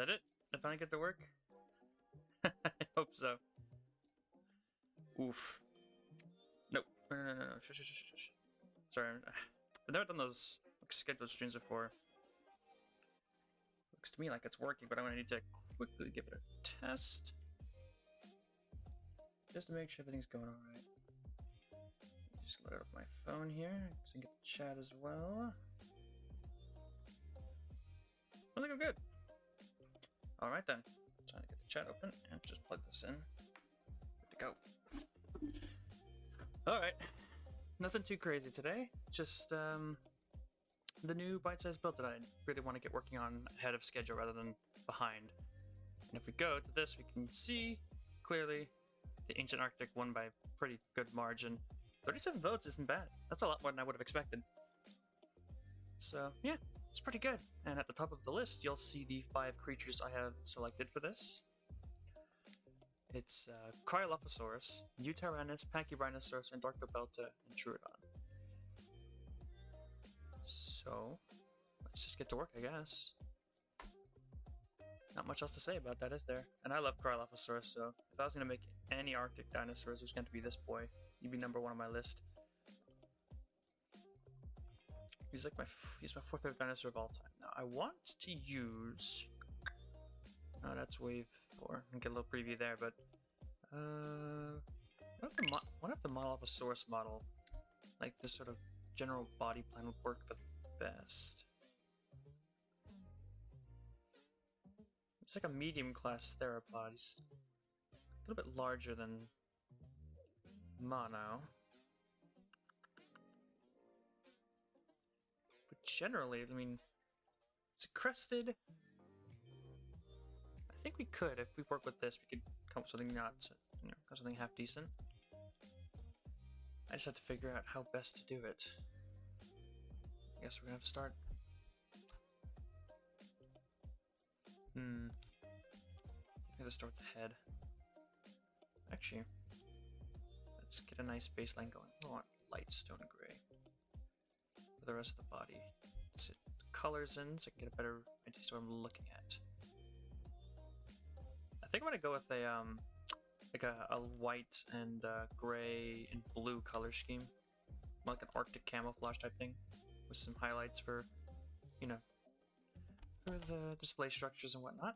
that it? Did I finally get to work? I hope so. Oof. Nope. No. Shh. Sorry, I've never done those scheduled streams before. Looks to me like it's working, but I'm gonna need to quickly give it a test. Just to make sure everything's going alright. Just load up my phone here, so I can get the chat as well. I think I'm good. Alright then. Time to get the chat open and just plug this in. Good to go. Alright. Nothing too crazy today. Just the new bite-sized build that I really want to get working on ahead of schedule rather than behind. And if we go to this, we can see clearly the Ancient Arctic won by a pretty good margin. 37 votes isn't bad. That's a lot more than I would have expected. So, yeah, it's pretty good. And at the top of the list, you'll see the 5 creatures I have selected for this. It's Cryolophosaurus, Eutyrannus, Pachyrhinosaurus, and Darktobelta, and Troodon. So, let's just get to work, I guess. Not much else to say about that, is there? And I love Cryolophosaurus, so if I was going to make any Arctic dinosaurs, it was going to be this boy. He'd be number 1 on my list. He's like he's my 4th favorite dinosaur of all time. Now, I want to use... Oh, that's wave 4. I'll get a little preview there, but... What if the Molophosaurus model, like this sort of general body plan, would work the best? It's like a medium-class theropod. He's a little bit larger than Mono. But generally, I mean, it's crested. I think we could, if we work with this, we could come up with something not, something half decent. I just have to figure out how best to do it. I guess we're gonna have to start. I'm gonna start with the head. Actually, let's get a nice baseline going. I want light stone gray for the rest of the body. Let's hit the colors in so I can get a better idea of what I'm looking at. I think I'm gonna go with a like a white and gray and blue color scheme, like an Arctic camouflage type thing, with some highlights for, you know, for the display structures and whatnot.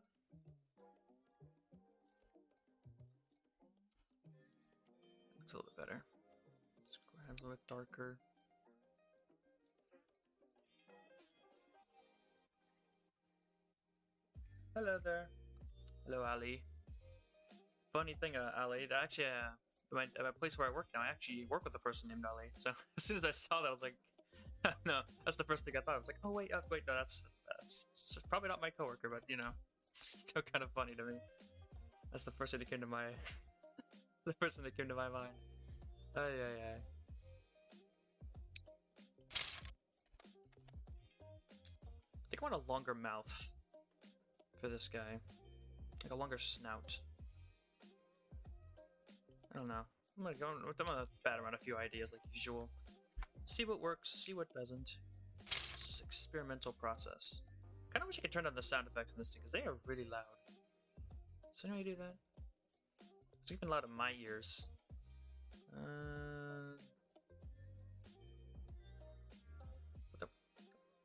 Looks a little bit better. Let's grab a little bit darker. Hello there. Hello, Ali. Funny thing, Ali, actually, at my place where I work now, I actually work with a person named Ali. So as soon as I saw that, I was like, no, that's the first thing I thought. I was like, oh wait, no, that's probably not my coworker, but you know, it's still kind of funny to me. That's the first thing that came to my, the first thing that came to my mind. Oh yeah. I think I want a longer mouth for this guy, like a longer snout. I don't know. I'm gonna bat around a few ideas like usual. See what works, see what doesn't. It's an experimental process. Kind of wish I could turn down the sound effects in this thing because they are really loud. Does anyone do that? It's even loud in my ears.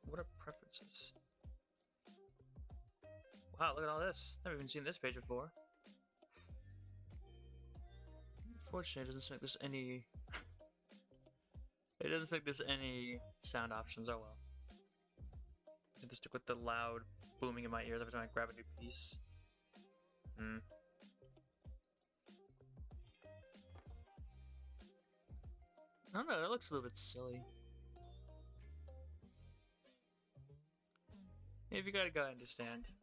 What are preferences? Wow, look at all this. I've never even seen this page before. Unfortunately, it doesn't seem like there's any... It doesn't seem like there's any sound options. Oh well. I have to stick with the loud booming in my ears every time I grab a new piece. I don't know, that looks a little bit silly. If you gotta go, I understand.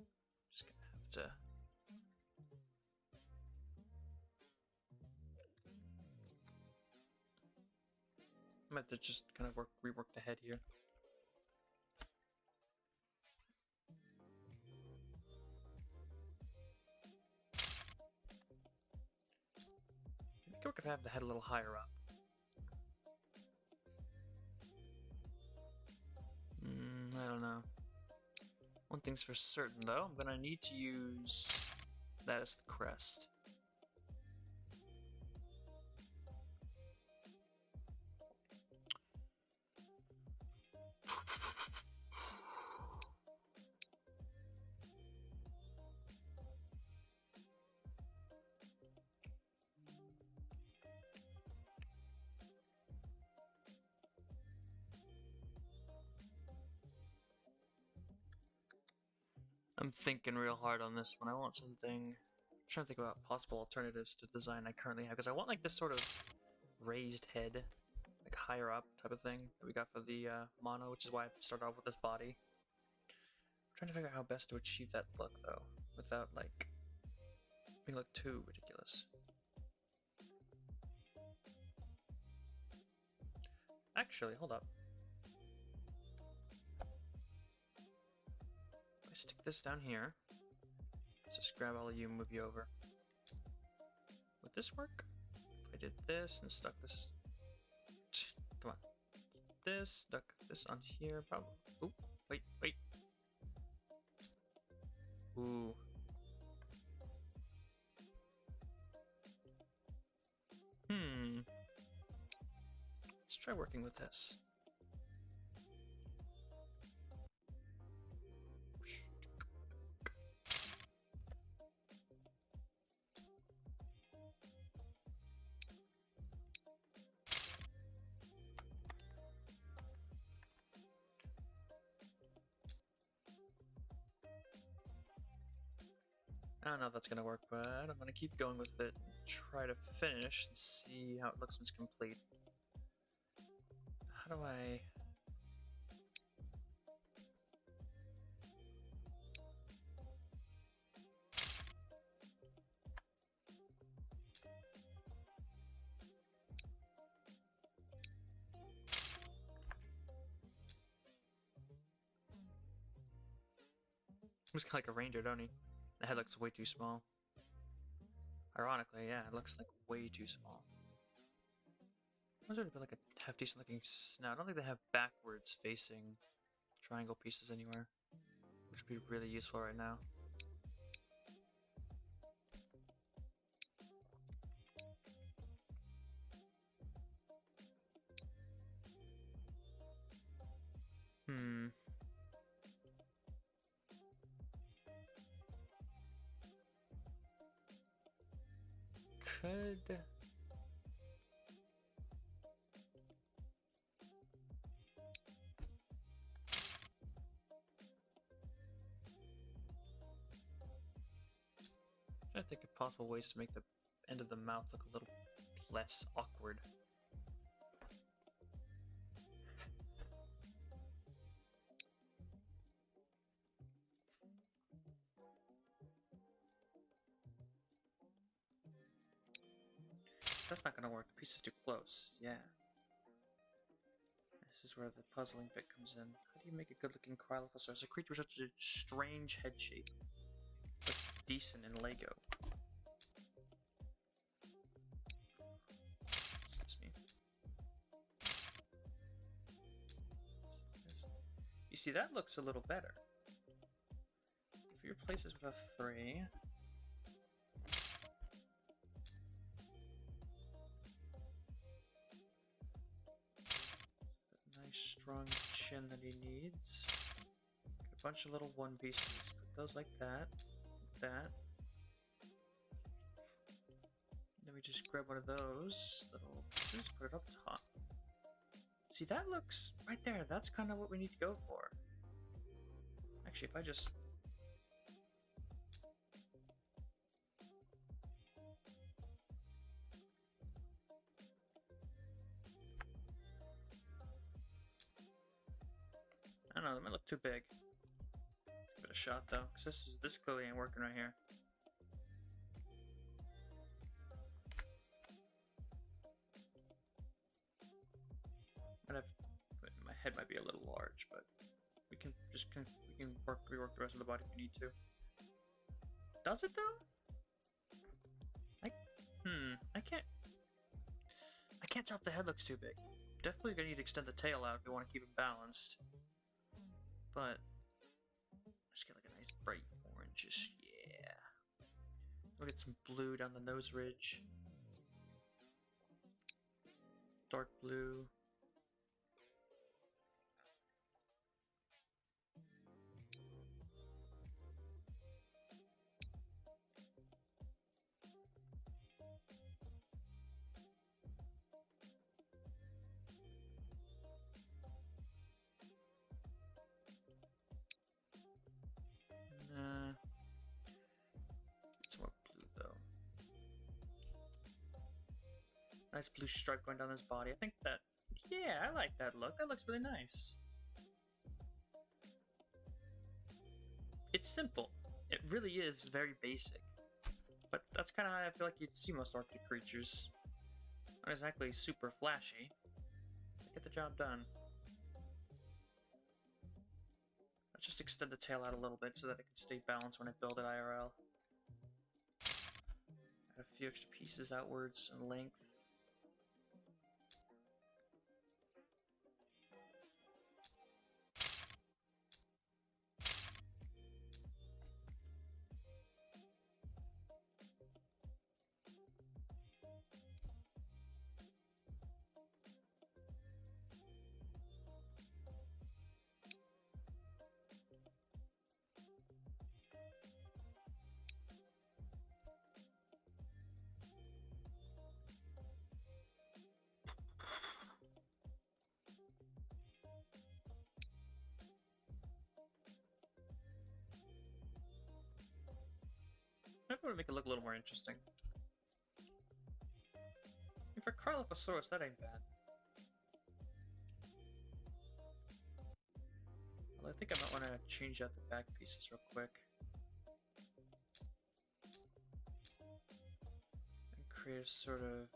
Just gonna have to... I might have to just kind of rework the head here. Maybe it could work if I have the head a little higher up. I don't know. One thing's for certain, though. I'm gonna need to use that as the crest. I'm thinking real hard on this one. I want something. I'm trying to think about possible alternatives to the design I currently have, because I want like this sort of raised head, like higher up type of thing that we got for the mono, which is why I started off with this body. I'm trying to figure out how best to achieve that look though, without like being look too ridiculous. Actually, hold up. Stick this down here. Let's just grab all of you and move you over. Would this work? If I did this and stuck this... Come on. This, stuck this on here, probably. Ooh, wait. Ooh. Let's try working with this. I don't know if that's gonna work, but I'm gonna keep going with it and try to finish and see how it looks when it's complete. How do I... Looks kind of like a ranger, don't he? The head looks way too small. Ironically, yeah, it looks like way too small. I was ready to put like a half decent looking snout. I don't think they have backwards facing triangle pieces anywhere, which would be really useful right now. Could... I think of possible ways to make the end of the mouth look a little less awkward. That's not gonna work. The piece is too close. Yeah. This is where the puzzling bit comes in. How do you make a good-looking Cryolophosaurus? A creature with such a strange head shape. But decent in Lego. Excuse me. You see, that looks a little better. If you replace this with a 3... strong chin that he needs. Get a bunch of little one pieces. Put those like that. That. Then we just grab one of those little pieces, put it up top. See, that looks right there. That's kind of what we need to go for. Actually, if I just... I don't know, that might look too big. Give it a shot though, because this clearly ain't working right here. My head might be a little large, but we can rework the rest of the body if we need to. Does it though? I can't tell if the head looks too big. Definitely gonna need to extend the tail out if we want to keep it balanced. But I just bright oranges, yeah. We'll get some blue down the nose ridge. Dark blue. Some more blue though. Nice blue stripe going down his body. I think that, yeah, I like that look. That looks really nice. It's simple. It really is very basic. But that's kind of how I feel like you'd see most Arctic creatures. Not exactly super flashy. They get the job done. Let's just extend the tail out a little bit so that it can stay balanced when I build it IRL. Add a few extra pieces outwards in length. I want to make it look a little more interesting. And for Carlophosaurus, that ain't bad. Well, I think I might want to change out the back pieces real quick. And create a sort of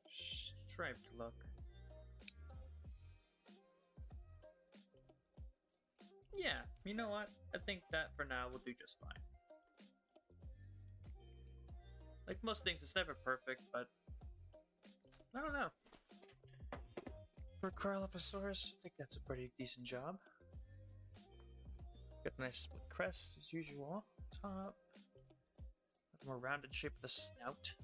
striped look. Yeah, you know what? I think that for now will do just fine. Like most things, it's never perfect, but I don't know. For Carlophosaurus, I think that's a pretty decent job. Got a nice split crest as usual. Top. A more rounded shape of the snout.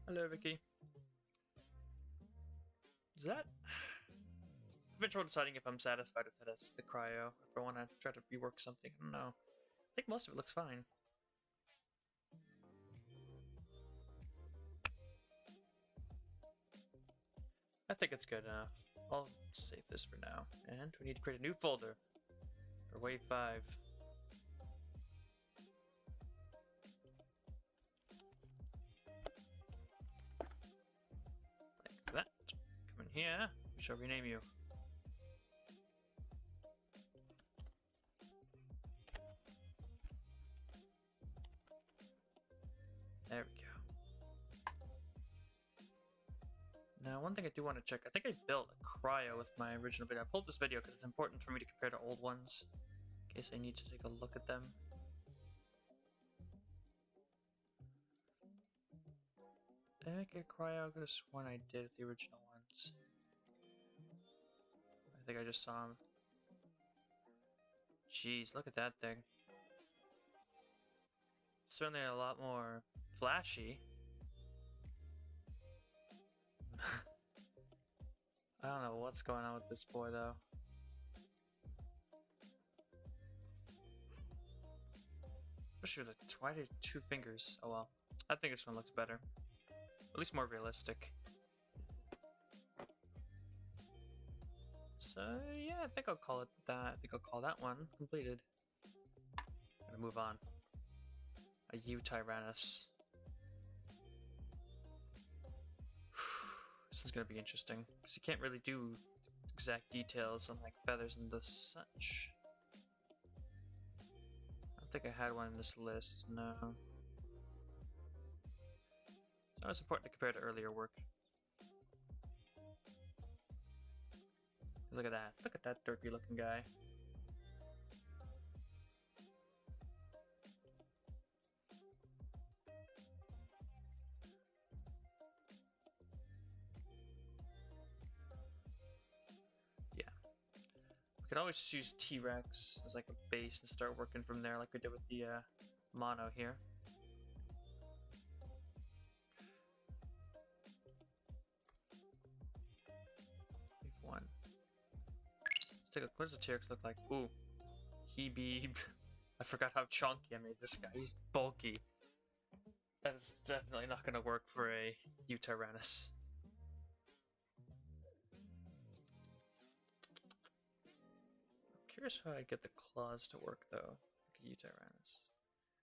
Hello, Vicky. Is that? I've been trouble deciding if I'm satisfied with it as the cryo. If I want to try to rework something, I don't know. I think most of it looks fine. I think it's good enough. I'll save this for now. And we need to create a new folder for wave 5. Like that. Come in here. We shall rename you. There we go. Now, one thing I do want to check, I think I built a cryo with my original video. I pulled this video because it's important for me to compare to old ones, in case I need to take a look at them. Did I get a cryo? I could have sworn I did with the original ones. I think I just saw them. Jeez, look at that thing. It's certainly a lot more flashy. I don't know what's going on with this boy, though. Especially with the why did 2 fingers? Oh well. I think this one looks better. At least more realistic. So yeah, I think I'll call it that. I think I'll call that one completed. Gonna move on. A Tyrannus. This is gonna be interesting because you can't really do exact details on like feathers and the such. I don't think I had one in this list. No. So it's important to compare to earlier work. Look at that. Look at that derpy looking guy. Could always just use T-Rex as like a base and start working from there like we did with the mono here. Leave one. Let's take a, what does the T-Rex look like? Ooh. He-beeb. I forgot how chunky I made this guy. He's bulky. That is definitely not going to work for a Utaranus. I'm curious how I get the claws to work though. Like a Utaranus.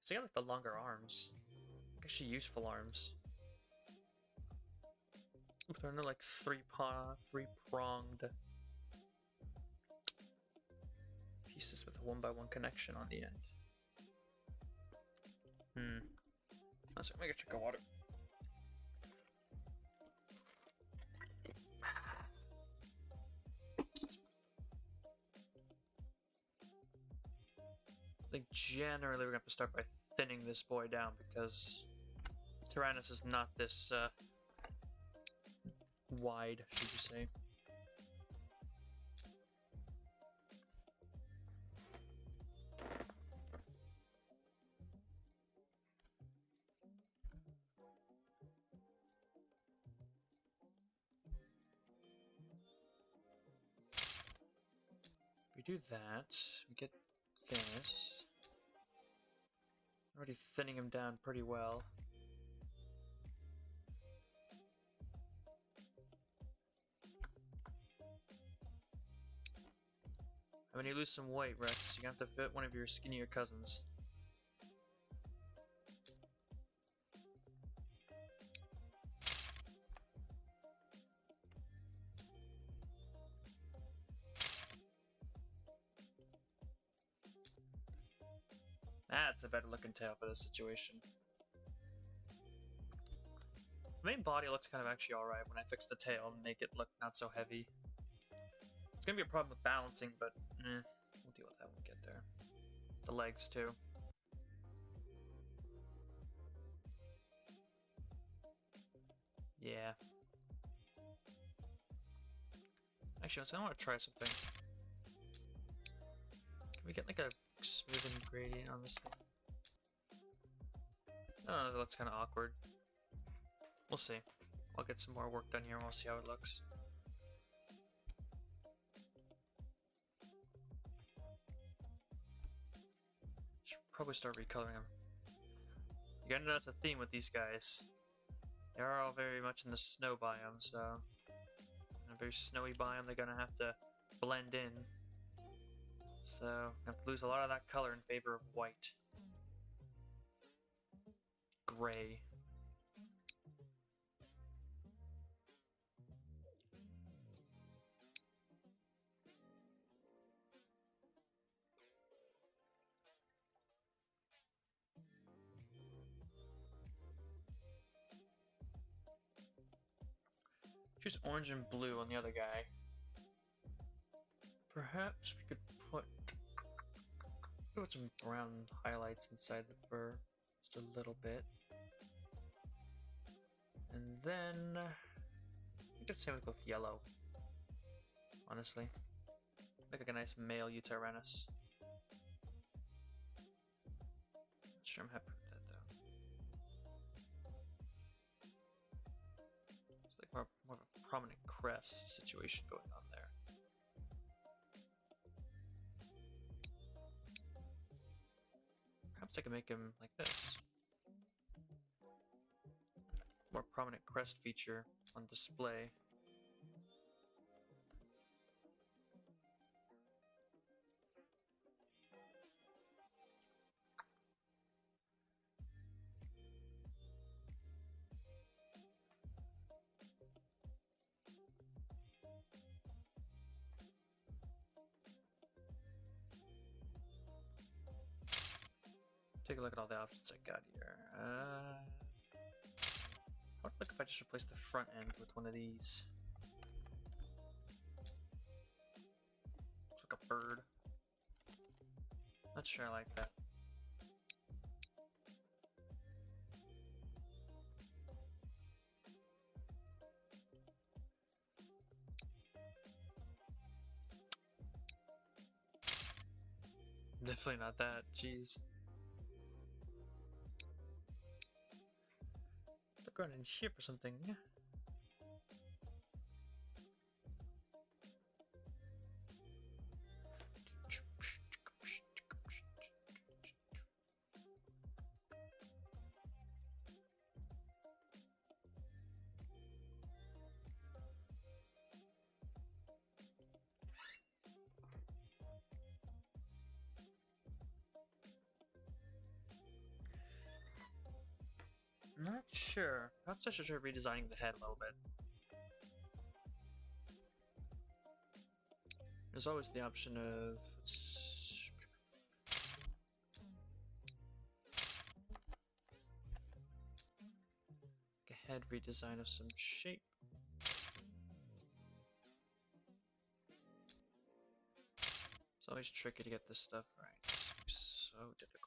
So I got like the longer arms. Actually useful arms. But they're not like three-pronged pieces with a one-by-one connection on the end. Let's make a drink of water. I think generally we're gonna have to start by thinning this boy down because Tyrannus is not this wide, should you say. We do that, we get this. Already thinning him down pretty well. When you lose some weight, Rex, you're gonna have to fit one of your skinnier cousins. That's a better looking tail for this situation. The main body looks kind of actually alright when I fix the tail and make it look not so heavy. It's gonna be a problem with balancing, but we'll deal with that when we get there. The legs too. Yeah. Actually, I want to try something. Can we get like a smoothing gradient on this thing? Oh, that looks kind of awkward. We'll see. I'll get some more work done here and we'll see how it looks. Should probably start recoloring them. You gotta notice a theme with these guys. They are all very much in the snow biome, so in a very snowy biome, they're gonna have to blend in. So I have to lose a lot of that color in favor of white, gray. Choose orange and blue on the other guy. Perhaps we could put some brown highlights inside the fur, just a little bit. And then I could say we go with yellow. Honestly, look like a nice male Utaranus. Not sure I'm happy with that though. It's like more of a prominent crest situation going on there. Perhaps I can make him like this. More prominent crest feature on display. Take a look at all the options I got here. What would look if I just replace the front end with one of these? It's like a bird. Not sure I like that. Definitely not that. Jeez. They're going in here for something. Not sure. Perhaps I should try redesigning the head a little bit. There's always the option of a head redesign of some shape. It's always tricky to get this stuff right. It's so difficult.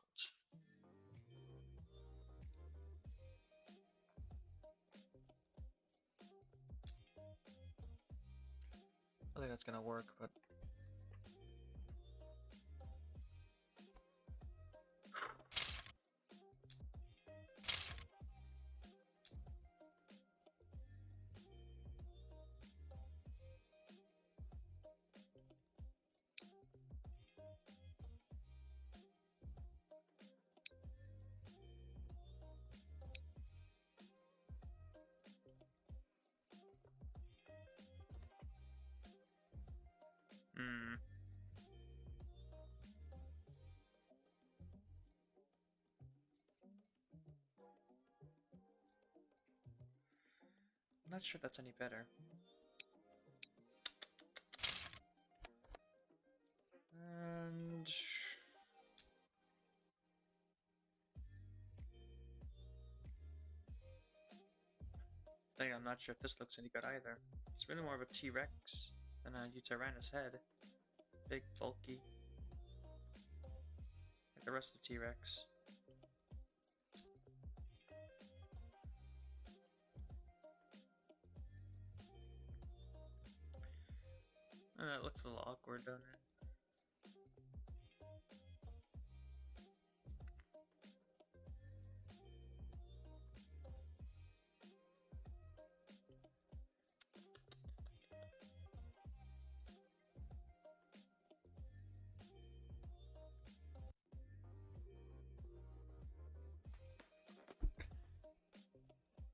I think that's gonna work, but I'm not sure if that's any better. And I'm not sure if this looks any good either. It's really more of a T-Rex than a Utyrannus head. Big, bulky, like the rest of the T-Rex. It looks a little awkward, doesn't it?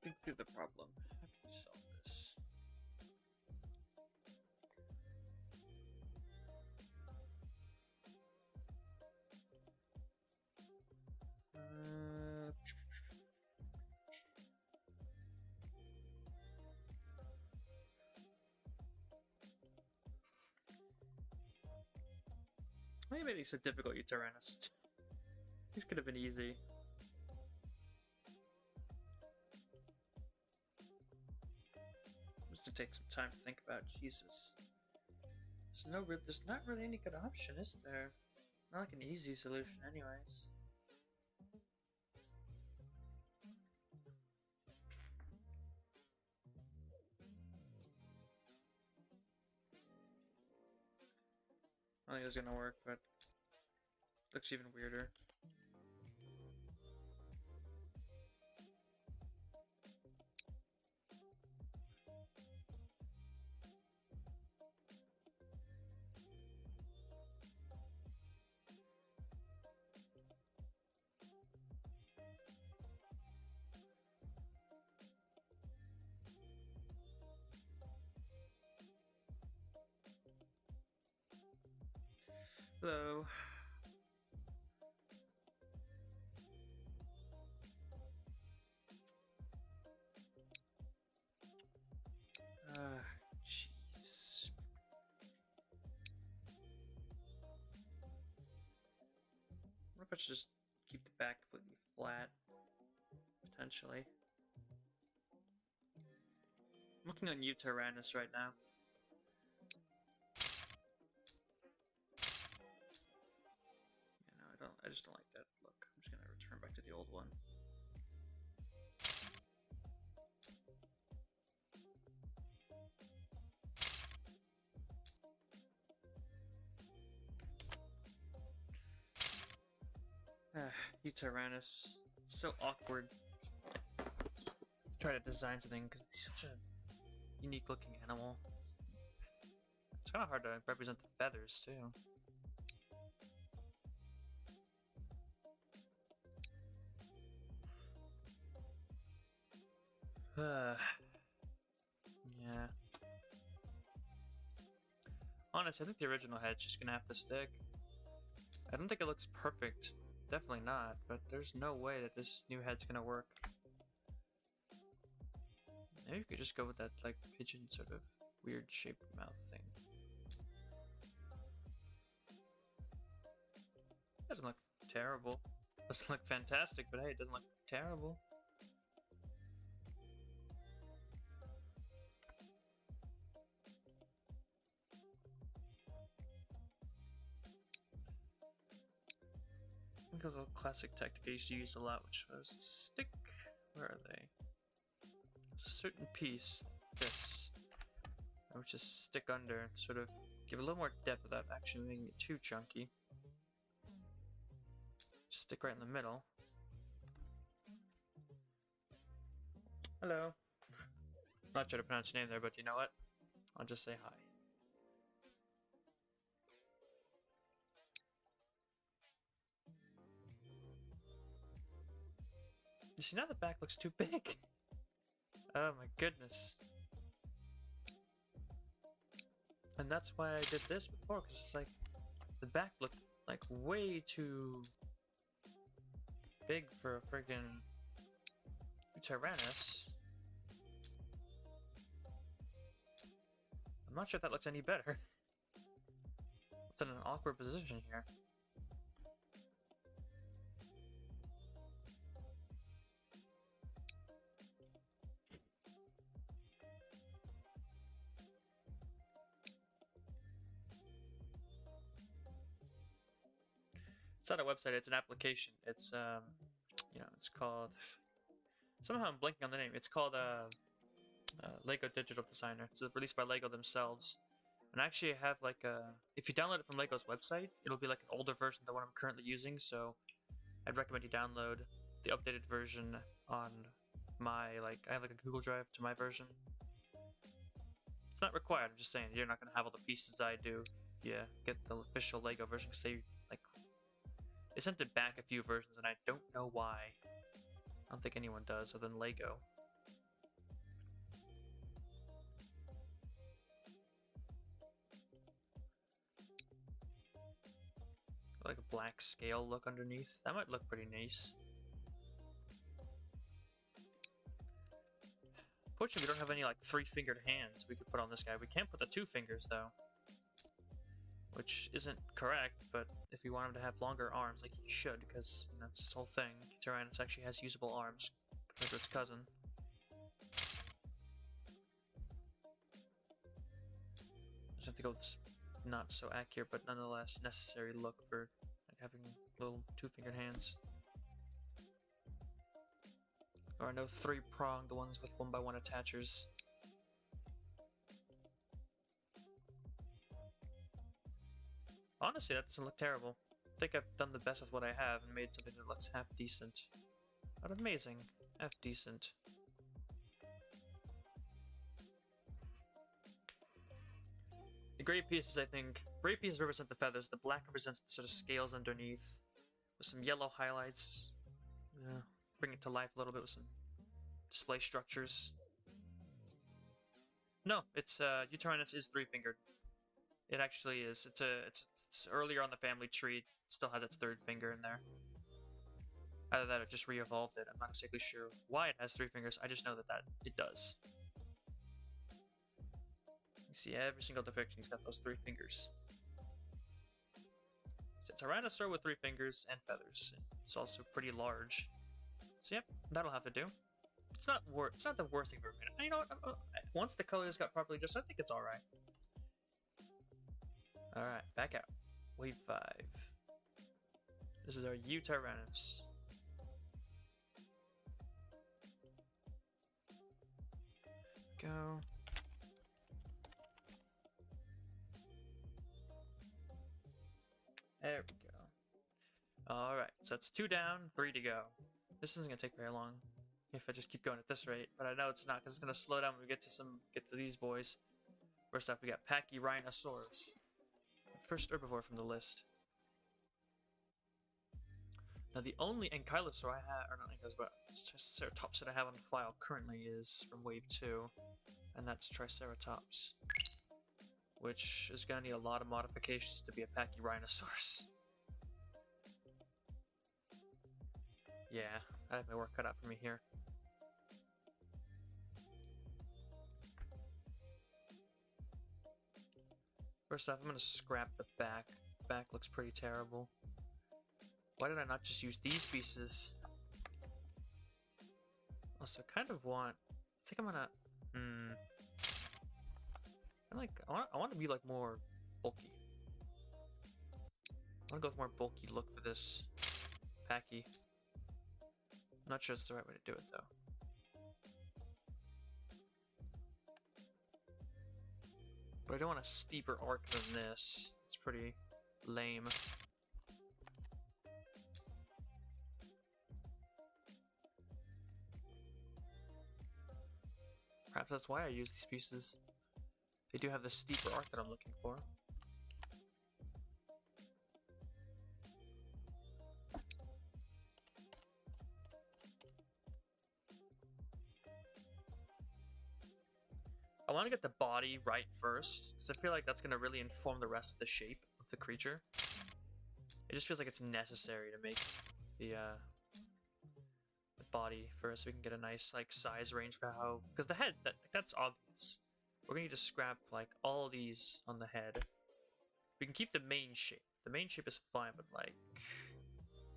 Think through the problem. How can we solve this? Why are you making it so difficult, you Tyrannus? These could have been easy. Just to take some time to think about. Jesus. There's not really any good option, is there? Not like an easy solution anyways. I don't think it's gonna work, but looks even weirder. Hello. Jeez. What if I should just keep the back completely flat? Potentially. I'm looking on Utyrannus right now. I just don't like that look. I'm just gonna return back to the old one. Tyrannus. It's so awkward. Try to design something because it's such a unique looking animal. It's kind of hard to represent the feathers too. Yeah. Honestly, I think the original head's just gonna have to stick. I don't think it looks perfect. Definitely not, but there's no way that this new head's gonna work. Maybe we could just go with that, like, pigeon sort of weird shaped mouth thing. Doesn't look terrible. Doesn't look fantastic, but hey, it doesn't look terrible. I think it was a classic tactic I used to use a lot, which was stick. Where are they? A certain piece, this, I would just stick under and sort of give a little more depth without actually making it too chunky. Just stick right in the middle. Hello. I'm not sure to pronounce your name there, but you know what? I'll just say hi. You see, now the back looks too big. Oh my goodness. And that's why I did this before, because it's like the back looked like way too big for a friggin' Tyrannus. I'm not sure if that looks any better. It's in an awkward position here. It's not a website, it's an application. It's you know, it's called, somehow I'm blanking on the name. It's called Lego Digital Designer. It's released by Lego themselves. And I actually have like a, if you download it from Lego's website, it'll be like an older version than what I'm currently using, so I'd recommend you download the updated version on my, like, I have like a Google Drive to my version. It's not required, I'm just saying, you're not going to have all the pieces I do. Yeah, get the official Lego version, because they, like, they sent it back a few versions, and I don't know why. I don't think anyone does, other than Lego. Like a black scale look underneath. That might look pretty nice. Fortunately, we don't have any like 3-fingered hands we could put on this guy. We can't put the 2 fingers though, which isn't correct. But if we want him to have longer arms, like he should, because that's his whole thing. Tyrannus actually has usable arms compared to its cousin. I just have to go with this not so accurate, but nonetheless necessary look for like having little 2-fingered hands. Or no 3-pronged ones with 1x1 attachers. Honestly, that doesn't look terrible. I think I've done the best with what I have and made something that looks half decent. Not amazing, half decent. The gray pieces, I think, gray pieces represent the feathers, the black represents the sort of scales underneath, with some yellow highlights. Yeah, bring it to life a little bit with some display structures. No, it's Tyrannus is 3-fingered. It actually is. It's earlier on the family tree. It still has its 3rd finger in there. Either that or just re-evolved it. I'm not exactly sure why it has 3 fingers. I just know that it does. You see every single depiction's got those 3 fingers. It's a Tyrannosaur with 3 fingers and feathers. It's also pretty large. So yep, that'll have to do. It's not the worst thing we've ever made. You know what? Once the colors got properly adjusted, I think it's alright. Alright, back out. Wave 5. This is our Tyrannus. Go. There we go. Alright, So that's 2 down, 3 to go. This isn't gonna take very long if I just keep going at this rate, but I know it's not because it's gonna slow down when we get to these boys. First off, we got Pachyrhinosaurus, the first herbivore from the list. Now the only ankylosaur I have, or not ankylosaur, but Triceratops that I have on file currently is from Wave 2, and that's Triceratops, which is gonna need a lot of modifications to be a Pachyrhinosaurus. Yeah, I have my work cut out for me here. First off, I'm gonna scrap the back. The back looks pretty terrible. Why did I not just use these pieces? Also, kind of want. I think I'm gonna. I want to be like more bulky. I want to go with more bulky look for this Pachy. I'm not sure it's the right way to do it though. But I don't want a steeper arc than this. It's pretty lame. Perhaps that's why I use these pieces. They do have the steeper arc that I'm looking for. I want to get the body right first, because I feel like that's going to really inform the rest of the shape of the creature. It just feels like it's necessary to make the body first, so we can get a nice like size range for how. Because the head, that's obvious. We're going to need to scrap like all these on the head. We can keep the main shape. The main shape is fine, but like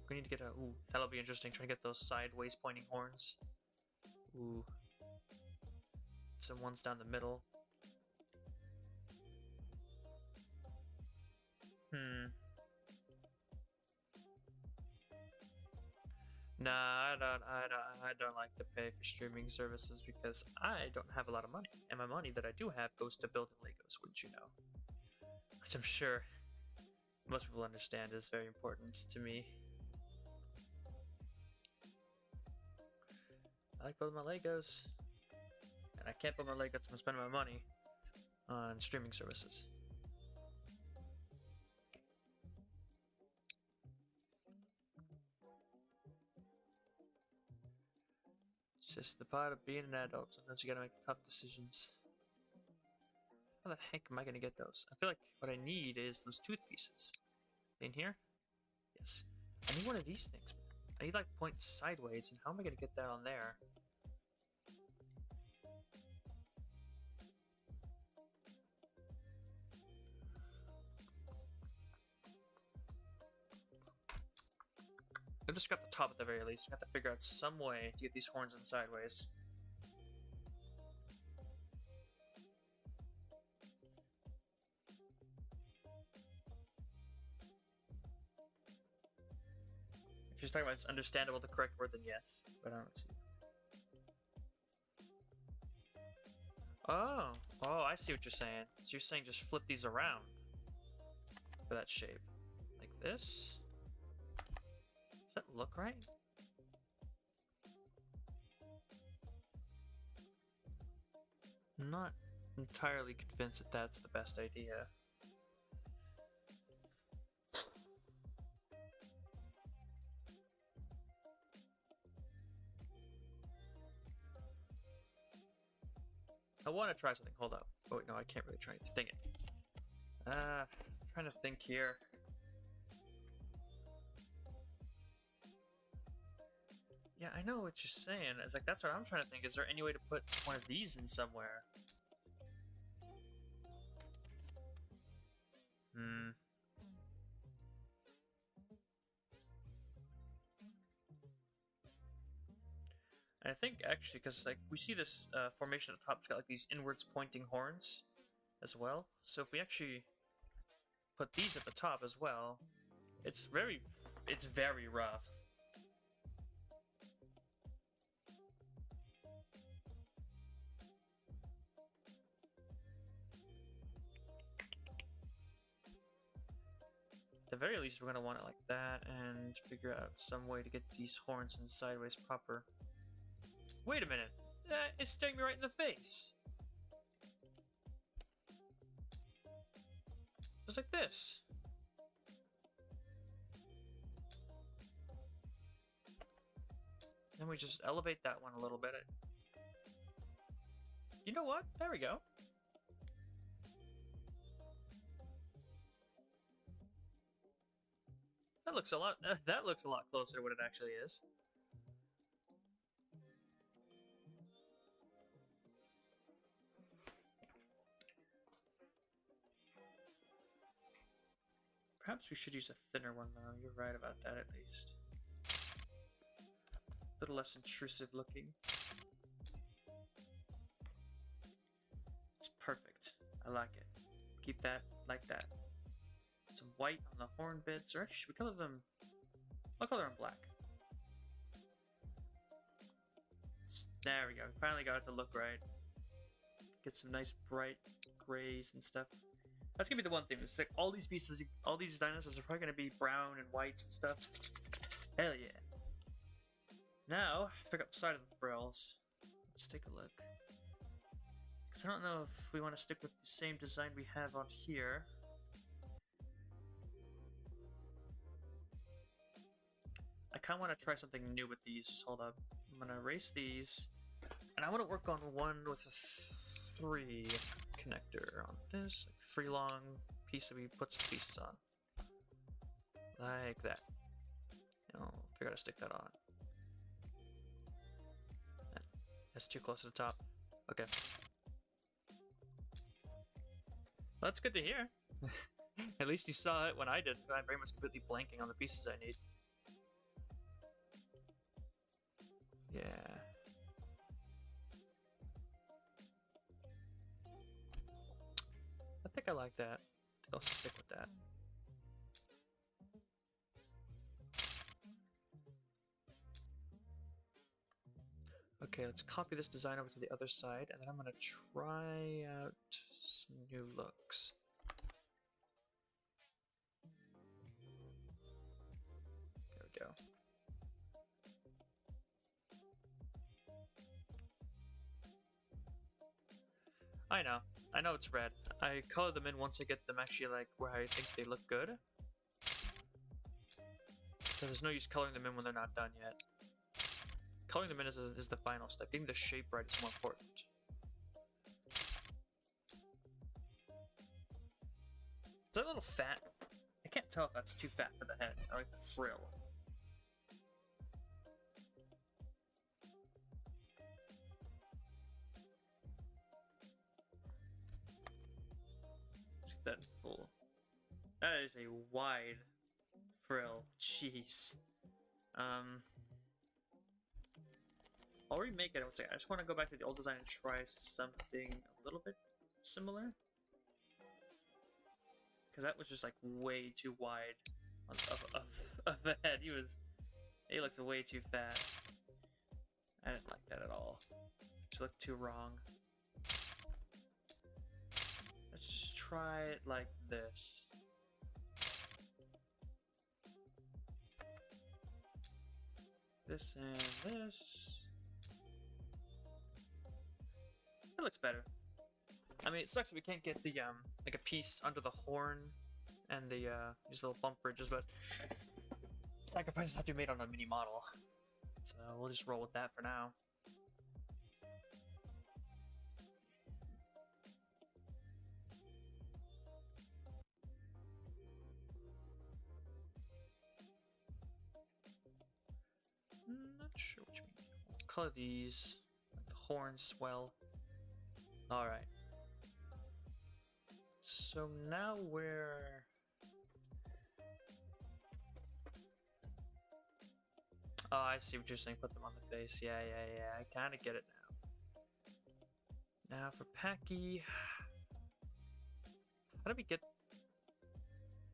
we need to get a. Ooh, that'll be interesting. Trying to get those sideways pointing horns. Ooh. Some ones down the middle. Nah, I don't like to pay for streaming services because I don't have a lot of money, and my money that I do have goes to building Legos, wouldn't you know? Which I'm sure most people understand is very important to me. I like building my Legos. And I can't build my Legos and spend my money on streaming services. It's just the part of being an adult. Sometimes you gotta make tough decisions. How the heck am I gonna get those? I feel like what I need is those tooth pieces. In here? Yes. I need one of these things. I need like points sideways, and how am I gonna get that on there? I'll just scrap the top at the very least. We have to figure out some way to get these horns in sideways. If you're talking about it's understandable, the correct word, then yes. But I don't see. Oh, I see what you're saying. So you're saying just flip these around for that shape, like this. Does that look right? I'm not entirely convinced that that's the best idea. I want to try something. Hold up. Oh, wait, no, I can't really try anything. Dang it. I'm trying to think here. Yeah, I know what you're saying. It's like, that's what I'm trying to think. Is there any way to put one of these in somewhere? And I think actually, because like we see this formation at the top, it's got like these inwards pointing horns as well. So if we actually put these at the top as well, it's very rough. very least, we're gonna want it like that and figure out some way to get these horns in sideways proper. Wait a minute. It's staring me right in the face. Just like this. Then we just elevate that one a little bit. You know what? There we go. That looks a lot. That looks a lot closer to what it actually is. Perhaps we should use a thinner one, though. You're right about that, at least. A little less intrusive looking. It's perfect. I like it. Keep that like that. Some white on the horn bits, or actually, should we color them? I'll color them black. There we go. We finally got it to look right. Get some nice bright grays and stuff. That's gonna be the one thing. It's like all these pieces, all these dinosaurs are probably gonna be brown and whites and stuff. Hell yeah. Now, pick up the side of the frills. Let's take a look. Because I don't know if we want to stick with the same design we have on here. I kind of want to try something new with these. Just hold up. I'm going to erase these. And I want to work on one with a 3 connector on this. Like 3 long piece that we put some pieces on. Like that. I'll figure out how to stick that on. That's too close to the top. Okay. Well, that's good to hear. At least you saw it when I did. I'm very much completely blanking on the pieces I need. Yeah. I think I like that. I'll stick with that. Okay, let's copy this design over to the other side, and then I'm going to try out some new looks. There we go. I know it's red. I color them in once I get them actually like where I think they look good. Because there's no use coloring them in when they're not done yet. Coloring them in is the final step. Getting the shape right is more important. Is that a little fat? I can't tell if that's too fat for the head. I like the frill. Let's get that in full. That is a wide frill. Jeez. I'll remake it. I just want to go back to the old design and try something a little bit similar. Because that was just like way too wide of the head. He looks way too fat. I didn't like that at all. It looked too wrong. Let's just try it like this. This and this. That looks better. I mean, it sucks that we can't get the like a piece under the horn and the these little bump bridges, but sacrifices have to be made on a mini model, so we'll just roll with that for now. Not sure which one. We'll color these. Like the horns swell. All right. So now we're... Oh, I see what you're saying. Put them on the face. Yeah. I kind of get it now. Now for Packy. How do we get...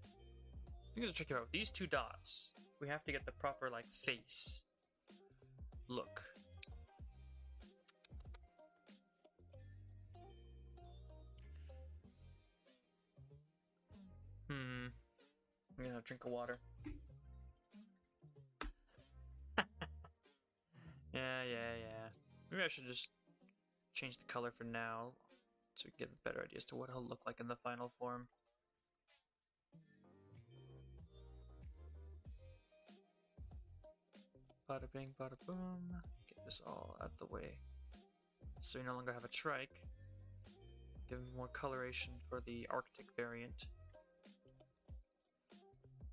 I think it's a tricky part. With these 2 dots, we have to get the proper, like, face look. I'm gonna drink of water. Yeah. Maybe I should just change the color for now so we can get better ideas to what he'll look like in the final form. Bada bing, bada boom. Get this all out the way. So we no longer have a trike. Give him more coloration for the Arctic variant.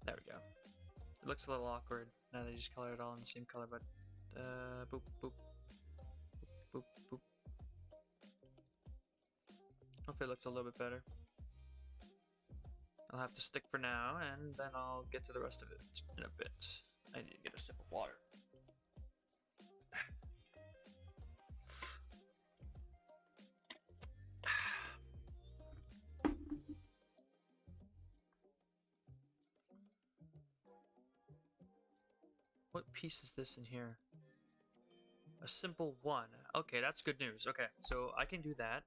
There we go. It looks a little awkward now they just color it all in the same color, but boop, boop, boop, boop, boop. Hopefully it looks a little bit better. I'll have to stick for now, and then I'll get to the rest of it in a bit. I need to get a sip of water. What piece is this in here? A simple one. Okay, that's good news. Okay, so I can do that.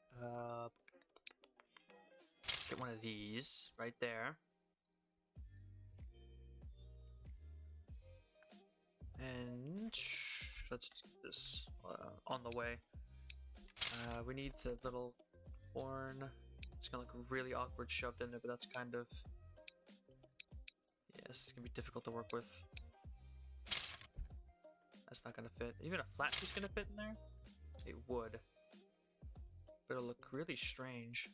Get one of these right there. And let's do this on the way. We need the little horn. It's gonna look really awkward shoved in there, but that's kind of... Yeah, this is gonna be difficult to work with. That's not gonna fit. Even a flat piece gonna fit in there? It would. But it'll look really strange.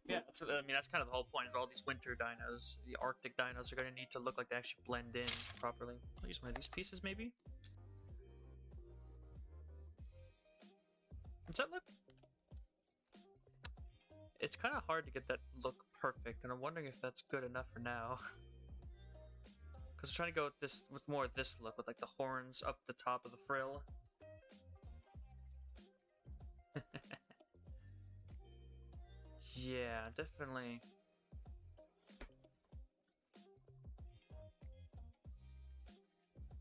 Yeah, that's kind of the whole point, is all these winter dinos, the Arctic dinos, are gonna need to look like they actually blend in properly. I'll use one of these pieces, maybe? Does that look... It's kind of hard to get that look perfect, and I'm wondering if that's good enough for now. Because I'm trying to go with more of this look, with like the horns up the top of the frill. Yeah, definitely.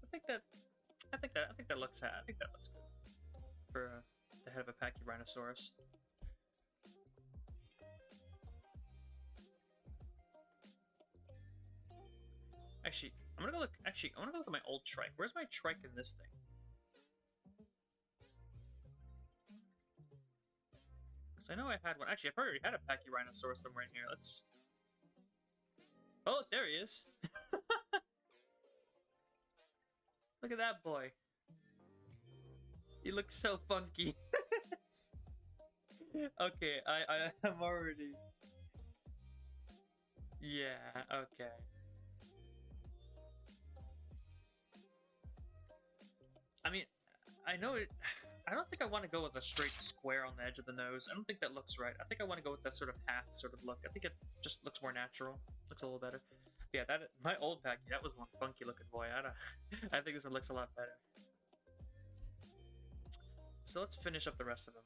I think that looks good for the head of a Pachyrhinosaurus. Actually, I want to go look at my old trike. Where's my trike in this thing? Because I know I had one. Actually, I've already had a Pachyrhinosaurus somewhere in here. Let's... Oh, there he is. Look at that boy. He looks so funky. Okay, I'm already... Yeah, okay. I mean, I know it... I don't think I want to go with a straight square on the edge of the nose. I don't think that looks right. I think I want to go with that sort of half sort of look. I think it just looks more natural. Looks a little better. Yeah, my old Packy, that was one funky looking boy. I think this one looks a lot better. So let's finish up the rest of them.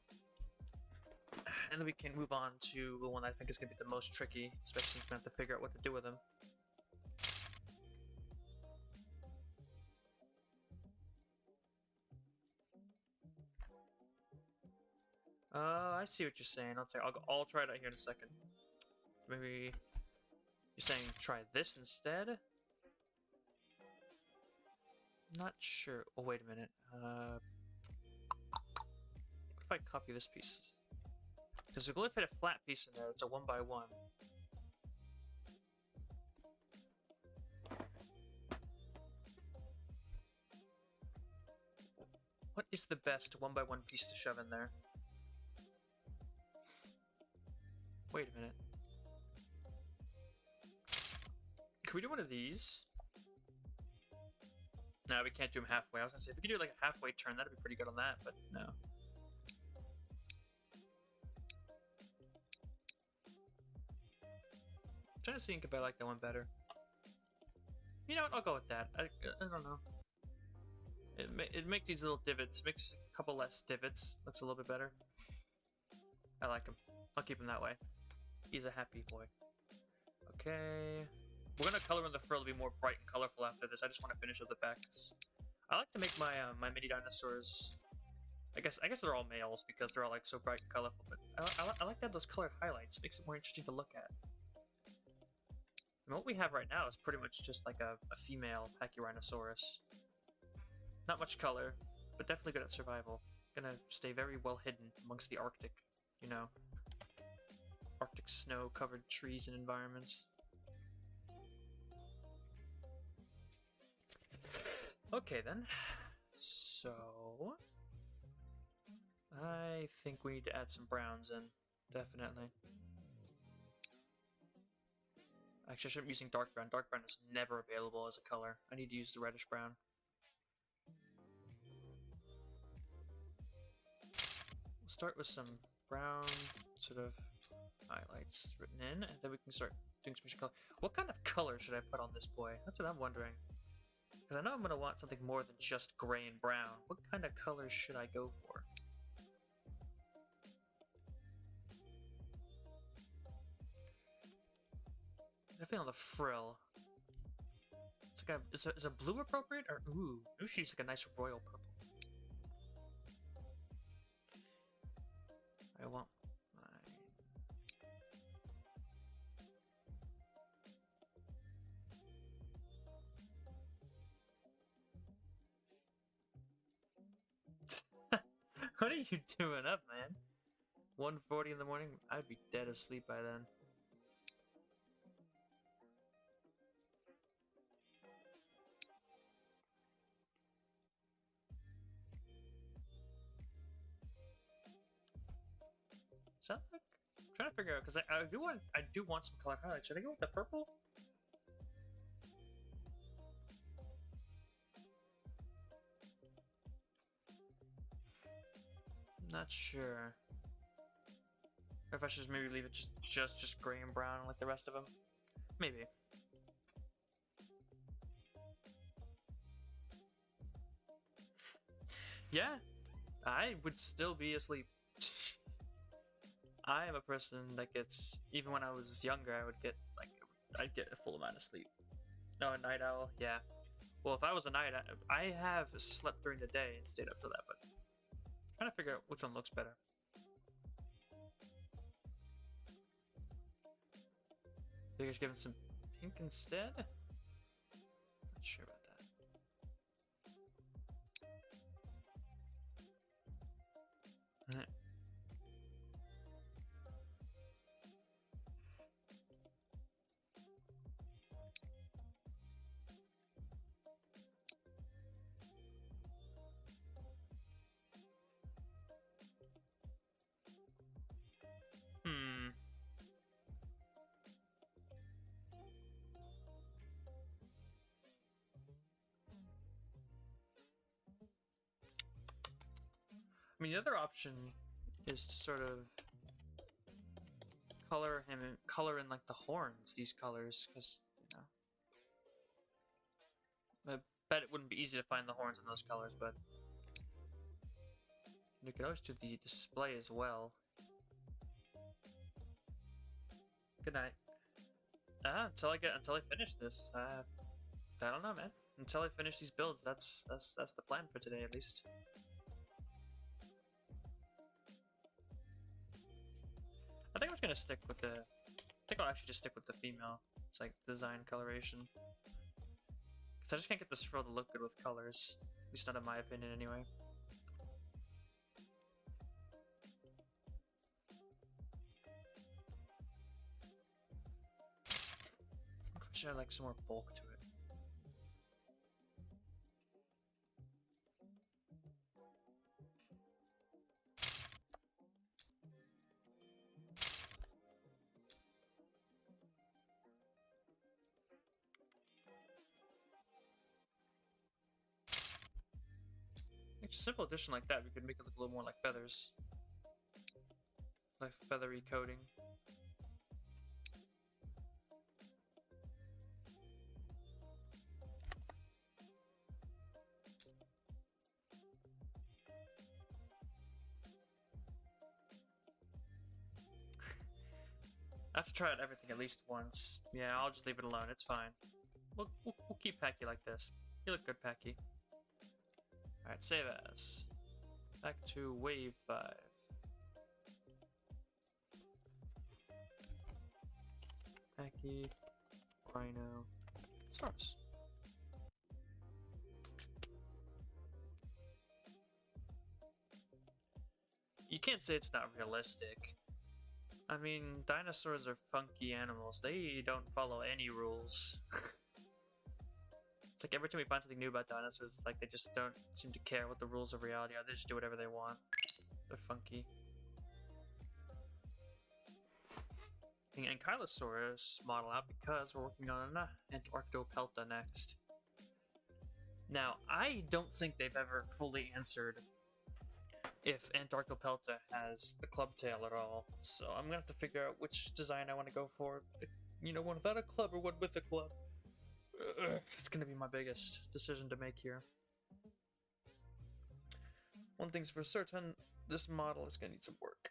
And then we can move on to the one I think is going to be the most tricky, especially since we have to figure out what to do with him. I see what you're saying. I'll try it out here in a second. Maybe you're saying try this instead? Not sure. Oh, wait a minute. What if I copy this piece? Because we're going to fit a flat piece in there. It's a 1x1. What is the best 1x1 piece to shove in there? Wait a minute. Can we do one of these? No, we can't do them halfway. I was gonna say, if we could do like a halfway turn, that'd be pretty good on that, but no. I'm trying to think if I like that one better. You know what? I'll go with that. I don't know. It makes these little divots, makes a couple less divots. Looks a little bit better. I like him. I'll keep him that way. He's a happy boy. Okay. We're gonna color in the frill to be more bright and colorful after this. I just want to finish with the back. I like to make my my mini dinosaurs I guess they're all males because they're all like so bright and colorful. But I like that those colored highlights makes it more interesting to look at. And what we have right now is pretty much just like a female Pachyrhinosaurus. Not much color, but definitely good at survival. Gonna stay very well hidden amongst the Arctic, you know, Arctic snow-covered trees and environments. Okay then, so I think we need to add some browns in, definitely. Actually, I shouldn't be using dark brown. Dark brown is never available as a color. I need to use the reddish brown. We'll start with some brown sort of highlights written in, and then we can start doing some color. What kind of color should I put on this boy? That's what I'm wondering. Because I know I'm going to want something more than just gray and brown. What kind of colors should I go for? Definitely on the frill. It's like is a blue appropriate? Or ooh, maybe she's like a nice royal purple. I want mine. What are you doing up, man? 1:40 in the morning? I'd be dead asleep by then. So like, I'm trying to figure out because I do want some color highlights. Should I go with the purple? Not sure. Or if I should just maybe leave it just gray and brown like the rest of them. Maybe. Yeah, I would still be asleep. I am a person that gets, even when I was younger, I would get, like, I'd get a full amount of sleep. No, a night owl, yeah. Well, if I was a night owl, I have slept during the day and stayed up till that, but I'm trying to figure out which one looks better. I think I should give it some pink instead? Not sure about that. Alright. I mean, the other option is to sort of color in like the horns, these colors, because, you know, I bet it wouldn't be easy to find the horns in those colors, but you could always do the display as well. Good night. Until I finish this, I don't know, man. Until I finish these builds, that's the plan for today, at least. I think I'm just gonna stick with the. I think I'll actually just stick with the female. It's like design coloration. Because I just can't get this frill to look good with colors. At least not in my opinion, anyway. Should I like some more bulk to it? A simple addition like that, we could make it look a little more like feathers. Like feathery coating. I have to try out everything at least once. Yeah, I'll just leave it alone. It's fine. We'll keep Packy like this. You look good, Packy. Alright, save as. Back to wave 5. Packy, Rhino, stars. You can't say it's not realistic. I mean, dinosaurs are funky animals. They don't follow any rules. It's like every time we find something new about dinosaurs, it's like they just don't seem to care what the rules of reality are. They just do whatever they want. They're funky. The Ankylosaurus model out because we're working on Antarctopelta next. Now, I don't think they've ever fully answered if Antarctopelta has the club tail at all, so I'm gonna have to figure out which design I want to go for. You know, one without a club or one with a club. It's gonna be my biggest decision to make here. One thing's for certain, this model is gonna need some work.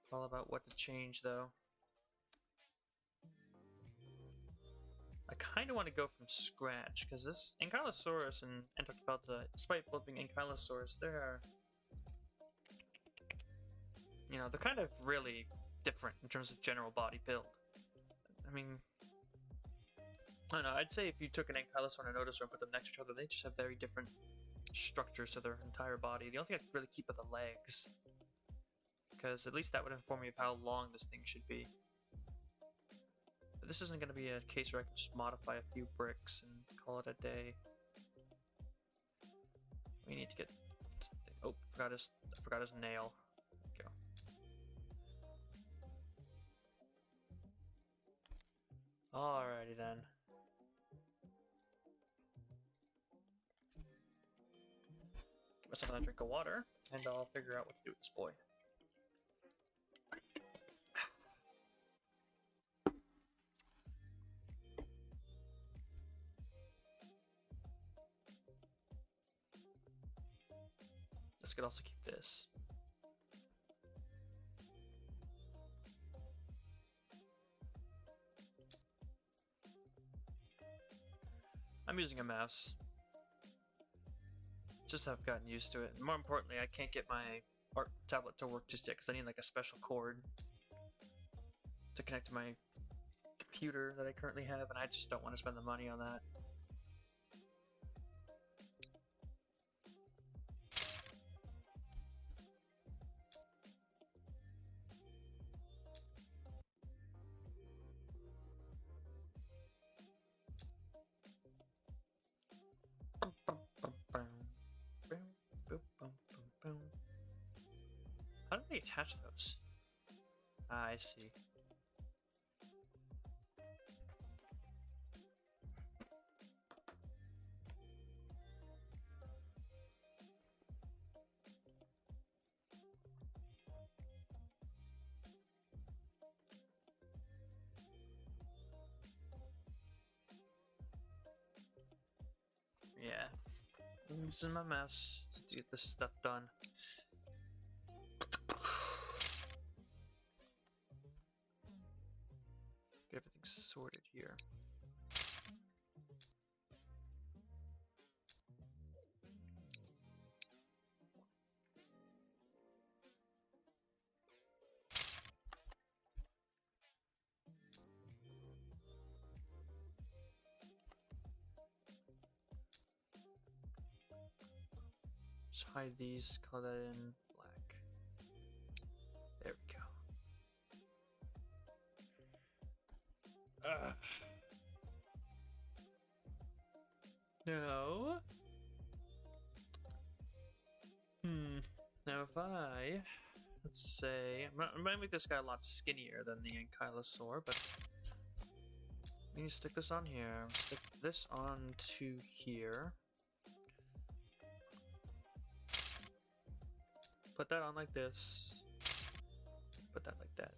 It's all about what to change, though. I kind of want to go from scratch, because this Ankylosaurus and Antarctopelta, despite both being Ankylosaurus, they're kind of really different in terms of general body build. I mean, I don't know, I'd say if you took an Ankylosaur and a Nodosaur and put them next to each other, they just have very different structures to their entire body. The only thing I could really keep are the legs, because at least that would inform me of how long this thing should be. But this isn't going to be a case where I can just modify a few bricks and call it a day. We need to get something. Oh, I forgot his nail. There we go. Alrighty then. Give myself another drink of water, and I'll figure out what to do with this boy. This could also keep this. I'm using a mouse. Just have gotten used to it. And more importantly, I can't get my art tablet to work just yet because I need like a special cord to connect to my computer that I currently have, and I just don't want to spend the money on that. How do they attach those? Ah, I see. Yeah. I'm using my mouse to get this stuff done. Get everything sorted here. Just hide these, color that in black. There we go. No. Now if let's say, I'm gonna make this guy a lot skinnier than the Ankylosaur, but we need to stick this on here. Stick this onto here. Put that on like this. Put that like that.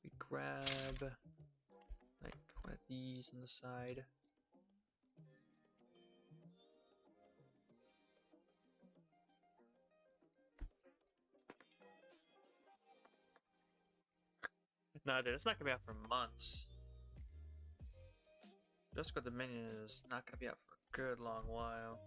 We grab like one of these on the side. No, dude, it's not gonna be out for months. Just got the minion is not gonna be out for a good long while.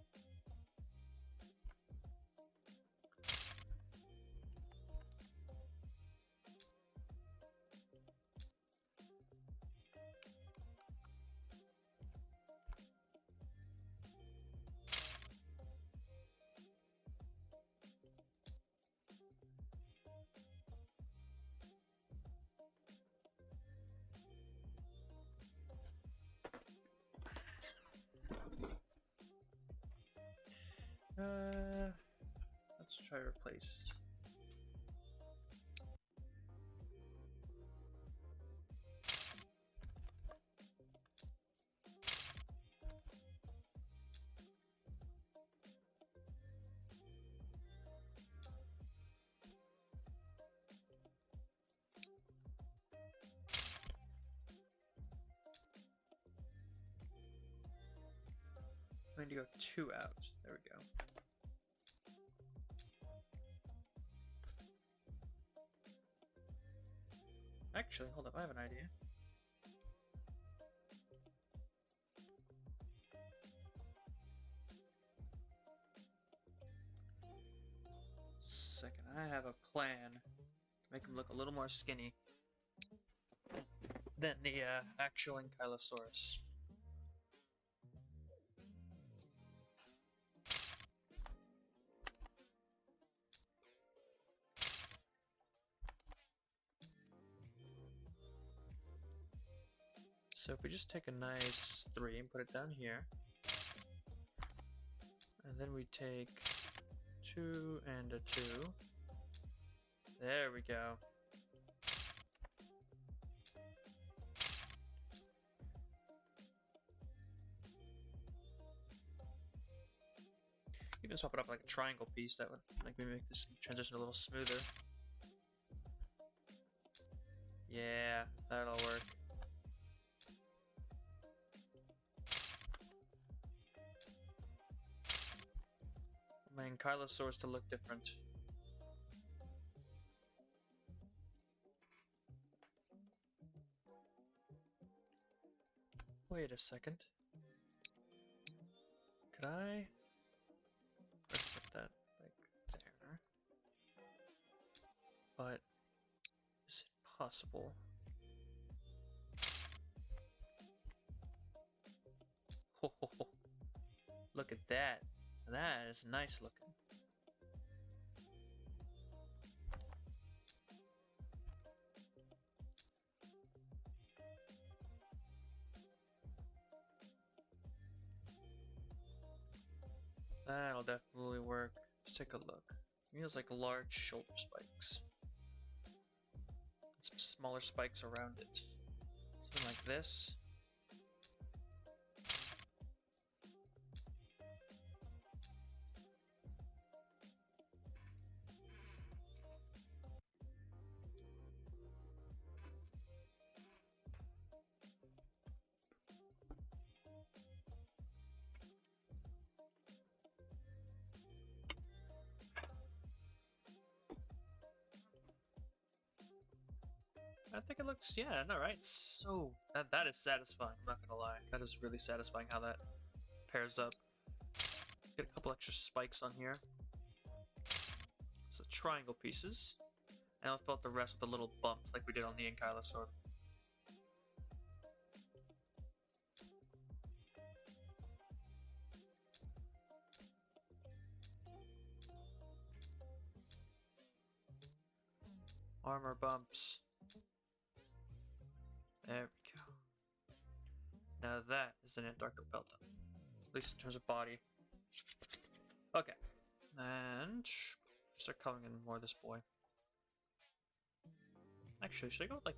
Let's try to replace. I need to go 2 out. There we go. Actually, hold up, I have an idea. Second, I have a plan to make him look a little more skinny than the actual Ankylosaurus. So if we just take a nice 3 and put it down here, and then we take 2 and a 2, there we go. Even swap it up like a triangle piece, that would like maybe make this transition a little smoother. Yeah, that'll work. My Ankylosaurus to look different. Wait a second. Could I? Let's put that like there. But is it possible? Ho, ho, ho. Look at that. That is nice looking. That'll definitely work. Let's take a look. It feels like large shoulder spikes. Some smaller spikes around it. Something like this. I think it looks, yeah, no, right? So, that is satisfying, I'm not gonna lie. That is really satisfying how that pairs up. Get a couple extra spikes on here. So triangle pieces. And I'll fill out the rest with a little bump like we did on the Ankylosaur. Armor bumps. There we go. Now that is an Antarctic belt, at least in terms of body. Okay, and start coloring in more of this boy. Actually, should I go with like,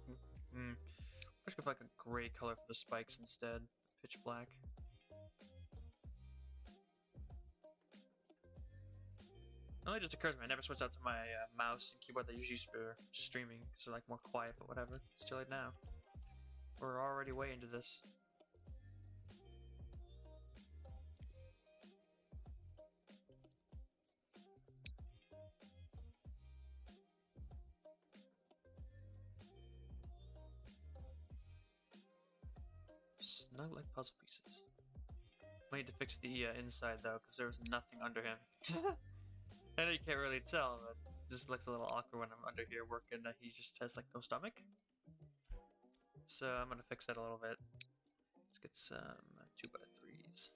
let's go with like a gray color for the spikes instead, pitch black. It only just occurs to me, I never switched out to my mouse and keyboard that I usually use for streaming, so like more quiet, but whatever. It's too late now. We're already way into this. They look like puzzle pieces. I need to fix the inside though, because there was nothing under him. I know you can't really tell, but it just looks a little awkward when I'm under here working. He just has like no stomach. So I'm gonna fix that a little bit. Let's get some 2x3s.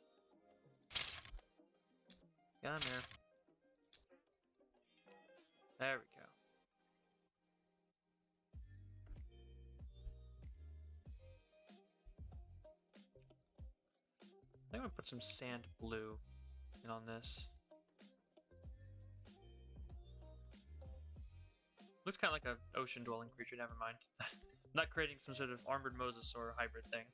Come here. There we go. I think I'm gonna put some sand blue in on this. Looks kind of like an ocean dwelling creature, never mind. Not creating some sort of armored mosasaur hybrid thing.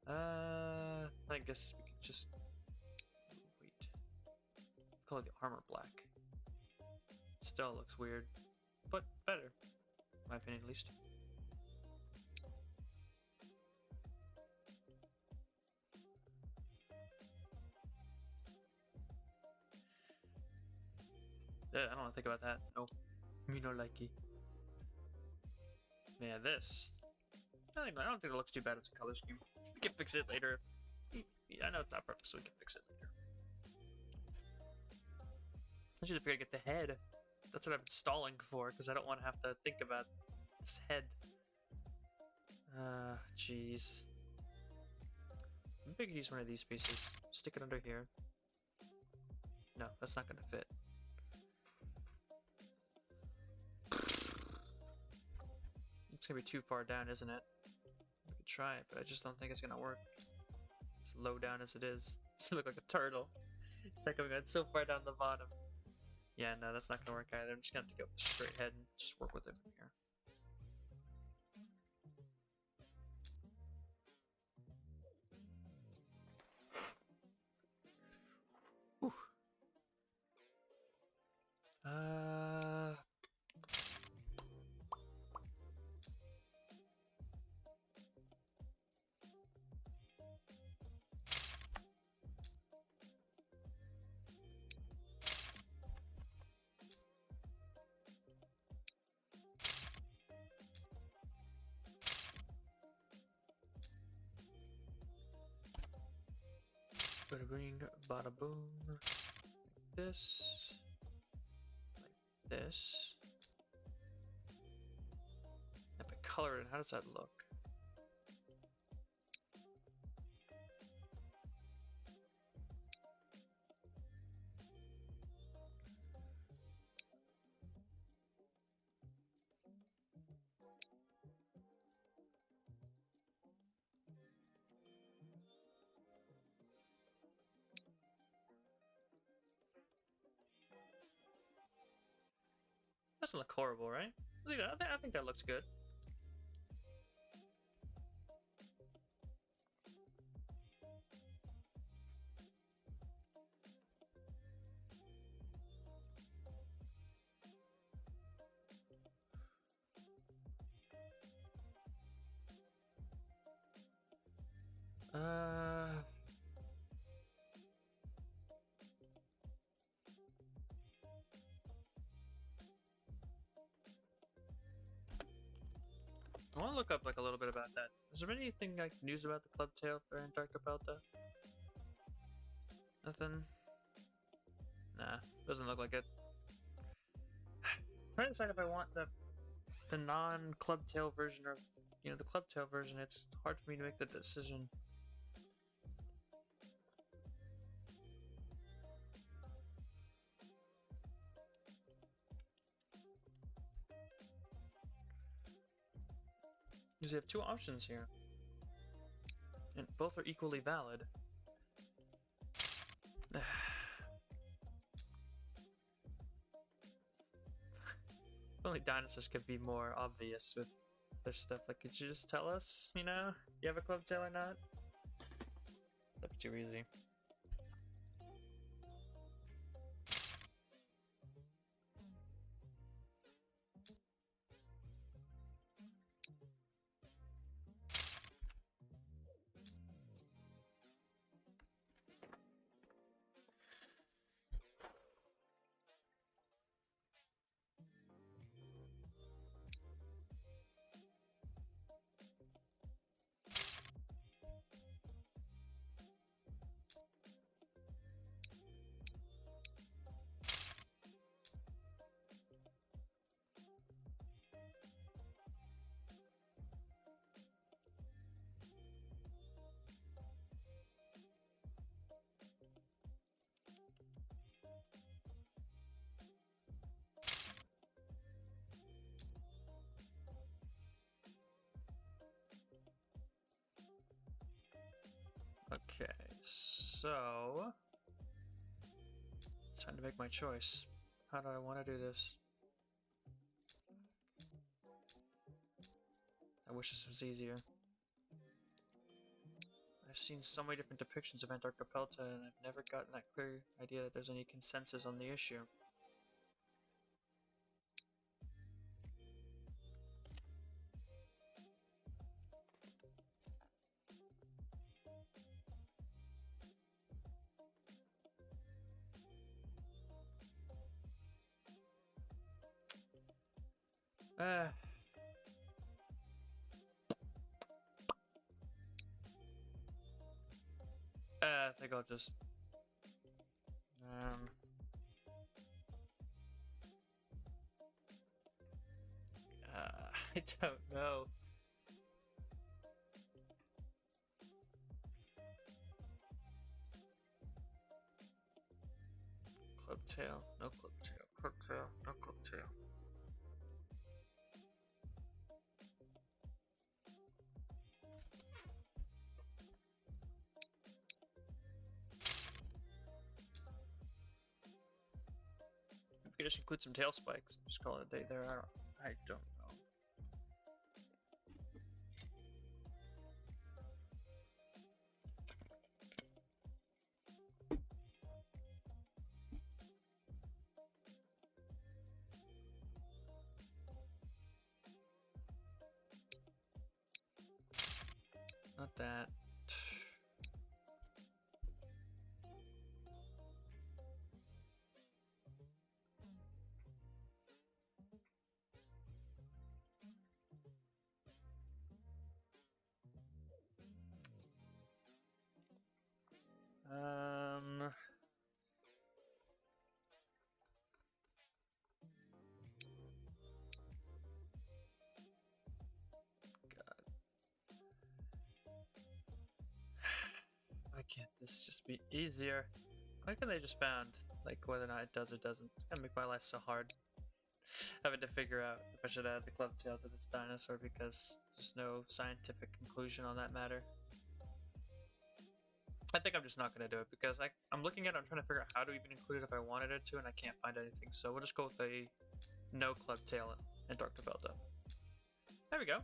I guess we could just wait. Call it the armor black. Still looks weird, but better, in my opinion at least. Yeah, I don't want to think about that. No, me no likey. Yeah, this. I don't think it looks too bad as a color scheme. We can fix it later. Yeah, I know it's not perfect, so we can fix it later. I should have figured to get the head. That's what I've been stalling for, because I don't want to have to think about this head. Jeez. Maybe I could use one of these pieces. Stick it under here. No, that's not gonna fit. It's gonna be too far down, isn't it? We could try it, but I just don't think it's gonna work. As low down as it is, it's gonna look like a turtle. It's not coming out so far down the bottom. Yeah, no, that's not gonna work either. I'm just gonna have to go with the straight head and just work with it from here. Whew. Bada bing, bada boom. Like this. Like this. If I color it, how does that look? Doesn't look horrible, right? I think that looks good. I want to look up like a little bit about that. Is there anything like news about the clubtail for Antarctica Delta? Nothing. Nah, doesn't look like it. I'm trying to decide if I want the non-clubtail version or the clubtail version. It's hard for me to make the decision. Because you have two options here, and both are equally valid. If only dinosaurs could be more obvious with their stuff. Like, could you just tell us, you have a clubtail or not? That'd be too easy. So it's time to make my choice. How do I want to do this? I wish this was easier. I've seen so many different depictions of Antarctopelta, and I've never gotten that clear idea that there's any consensus on the issue. I think I'll just I don't know. Clubtail, no clubtail, clubtail, no clubtail. Maybe we just include some tail spikes. Just call it a day there. I don't know. Not that. Why can't this just be easier? Why can't they just found like whether or not it does or doesn't? It's gonna make my life so hard. Having to figure out if I should add the clubtail to this dinosaur because there's no scientific conclusion on that matter. I think I'm just not going to do it because I'm looking at it, I'm trying to figure out how to even include it if I wanted it to, and I can't find anything. So we'll just go with a no clubtail Antarctopelta. There we go.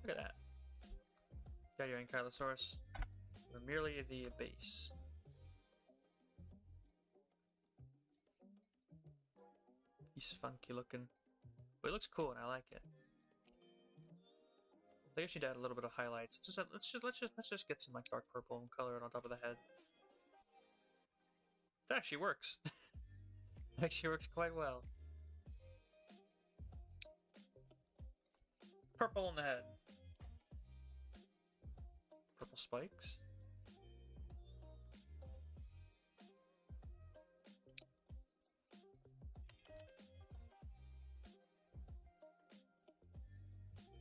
Look at that. Got your Ankylosaurus. We're merely the base. He's funky looking. But it looks cool and I like it. I think I should add a little bit of highlights. Let's just get some like dark purple and color it on top of the head. That actually works. It actually works quite well. Purple on the head. Purple spikes.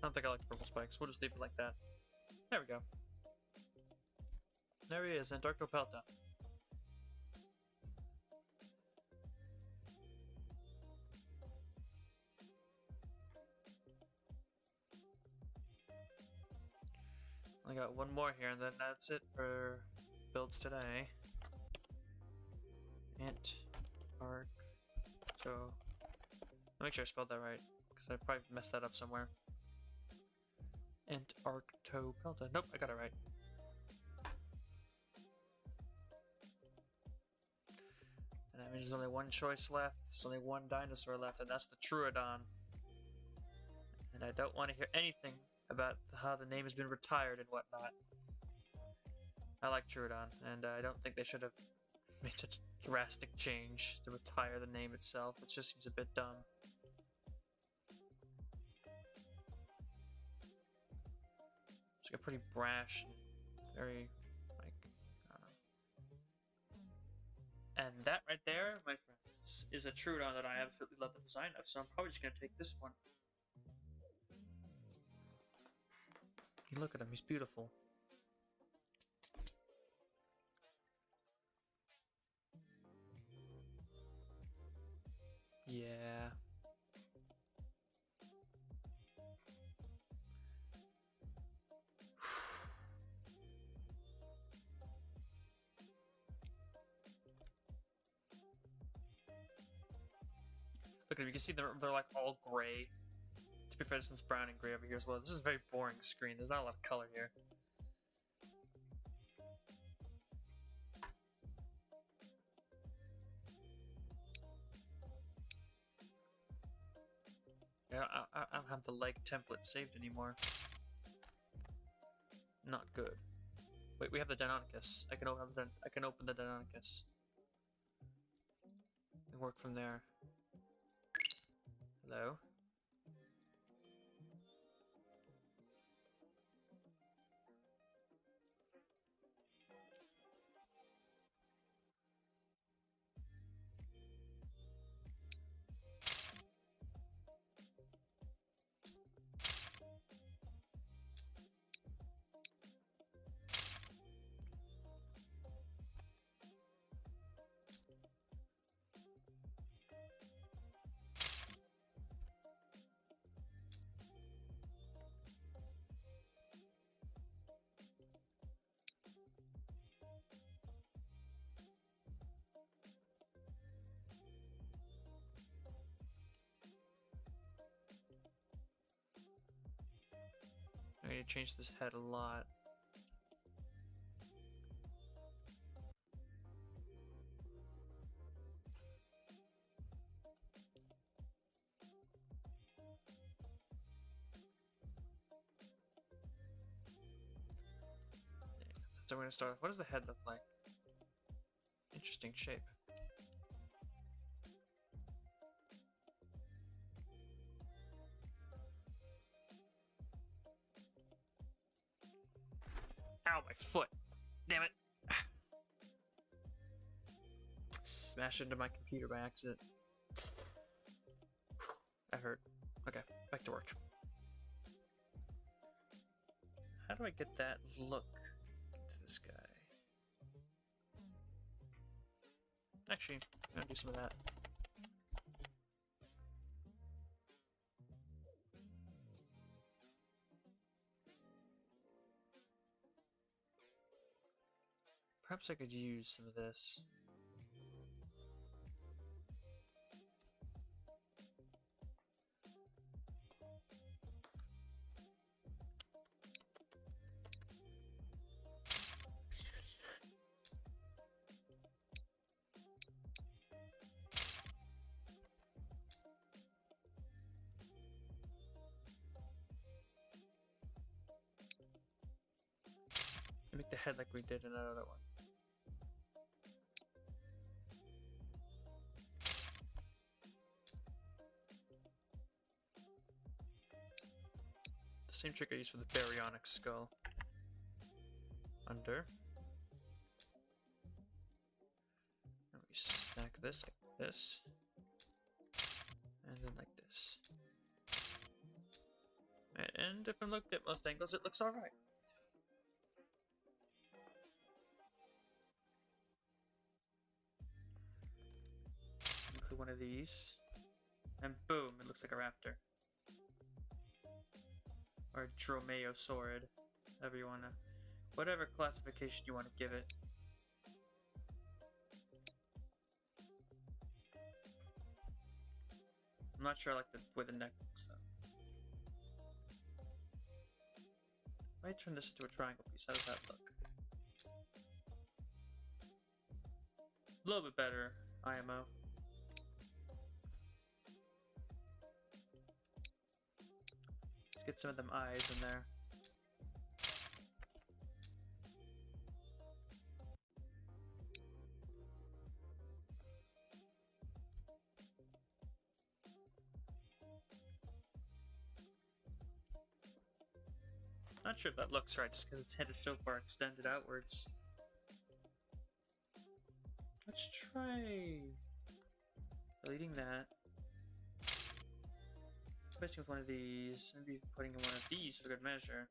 I don't think I like the purple spikes. We'll just leave it like that. There we go. There he is, Antarctopelta. I got one more here, and then that's it for builds today. So, make sure I spelled that right, because I probably messed that up somewhere. Antarctopelta. Nope, I got it right. And that means there's only one choice left. There's only one dinosaur left, and that's the Troodon. And I don't want to hear anything about how the name has been retired and whatnot. I like Troodon, and I don't think they should have made such a drastic change to retire the name itself. It just seems a bit dumb. It's like a pretty brash, very, like, I don't know. And that right there, my friends, is a Troodon that I absolutely love the design of, so I'm probably just going to take this one. You look at him, he's beautiful. Yeah. Look at them. You can see they're like all gray. To be fair, this one's brown and gray over here as well. This is a very boring screen. There's not a lot of color here. Yeah, I don't have the leg template saved anymore. Not good. Wait, we have the Deinonychus. I can open the Deinonychus. And work from there. Hello. I need to change this head a lot. So we're gonna start. What does the head look like? Interesting shape. Ow, my foot. Damn it. Smashed into my computer by accident. That hurt. Okay, back to work. How do I get that look to this guy? Actually, I'm gonna do some of that. Perhaps I could use some of this. Make the head like we did in that other one. The same trick I used for the baryonic skull. Under. And we stack this like this. And then like this. And if I looked at most angles, it looks alright. Include one of these. And boom, it looks like a raptor. Or a dromaeosaurid. Whatever you wanna. Whatever classification you want to give it. I'm not sure I like the way the neck looks though. If I turn this into a triangle piece, how does that look? A little bit better, IMO. Let's get some of them eyes in there. Not sure if that looks right, just because its head is so far extended outwards. Let's try deleting that. Replacing with one of these. Maybe putting in one of these for good measure.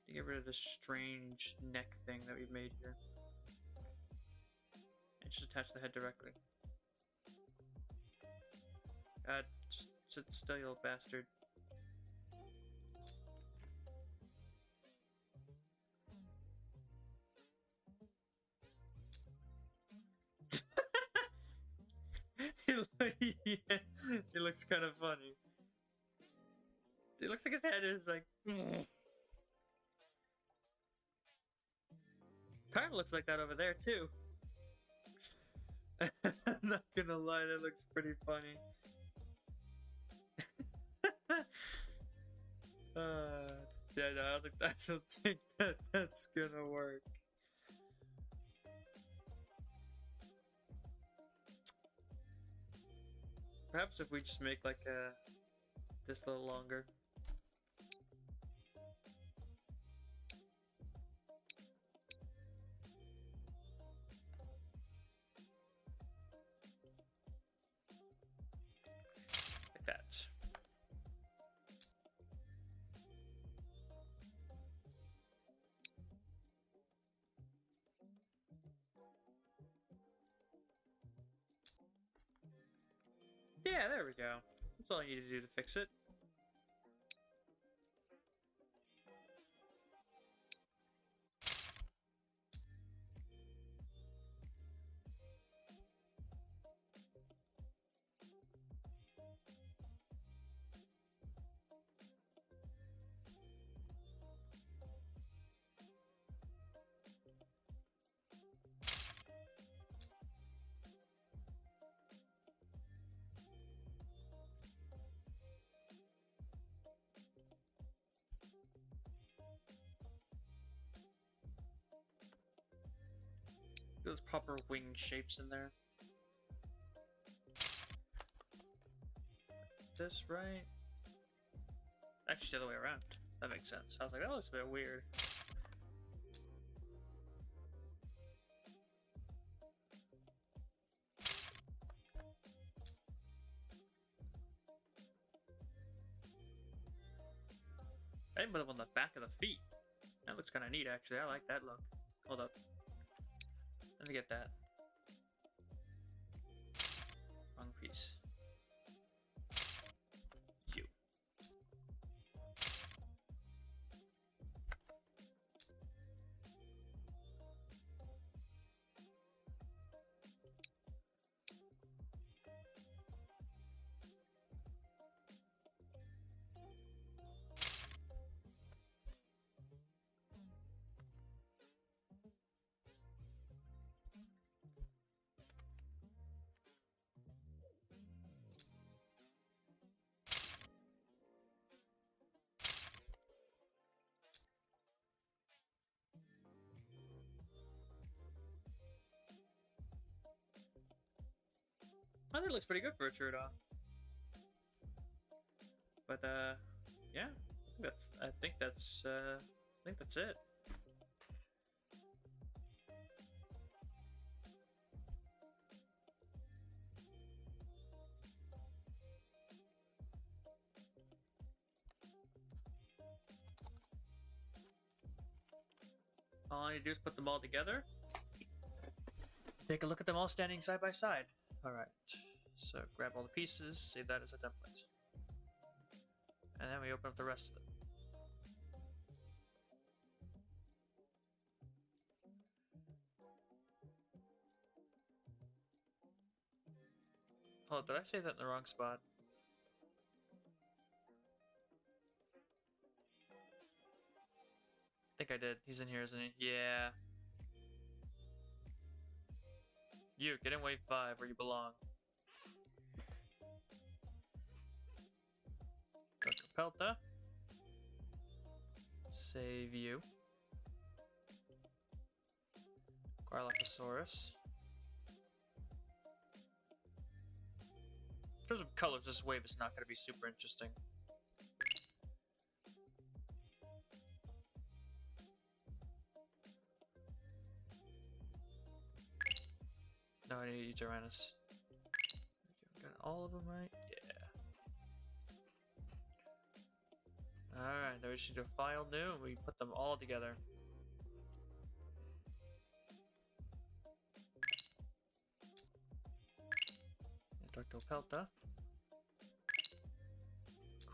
To get rid of this strange neck thing that we've made here. And just attach the head directly. God, just sit still, you little bastard. Yeah, it looks kind of funny. It looks like his head is like. Kind of looks like that over there too. I'm not gonna lie, that looks pretty funny. Yeah, no, I don't think that's gonna work. Perhaps if we just make like this a little longer. Like that. Yeah, there we go. That's all you need to do to fix it. Those proper wing shapes in there. This right? Actually, the other way around. That makes sense. I was like, that looks a bit weird. I didn't put them on the back of the feet. That looks kind of neat, actually. I like that look. Hold up. Let me get that. Wrong piece. You. I think it looks pretty good for a shirt-off. But yeah, I think that's it. All I need to do is put them all together. Take a look at them all standing side by side. All right, so grab all the pieces, save that as a template. And then we open up the rest of it. Oh, did I say that in the wrong spot? I think I did. He's in here, isn't he? Yeah. You, get in wave 5 where you belong. Dr. Pelta. Save you. Garloposaurus. In terms of colors, this wave is not going to be super interesting. No, I need Tyrannus. Got all of them right? Yeah. Alright, now we just need to file new and we put them all together. Pelta.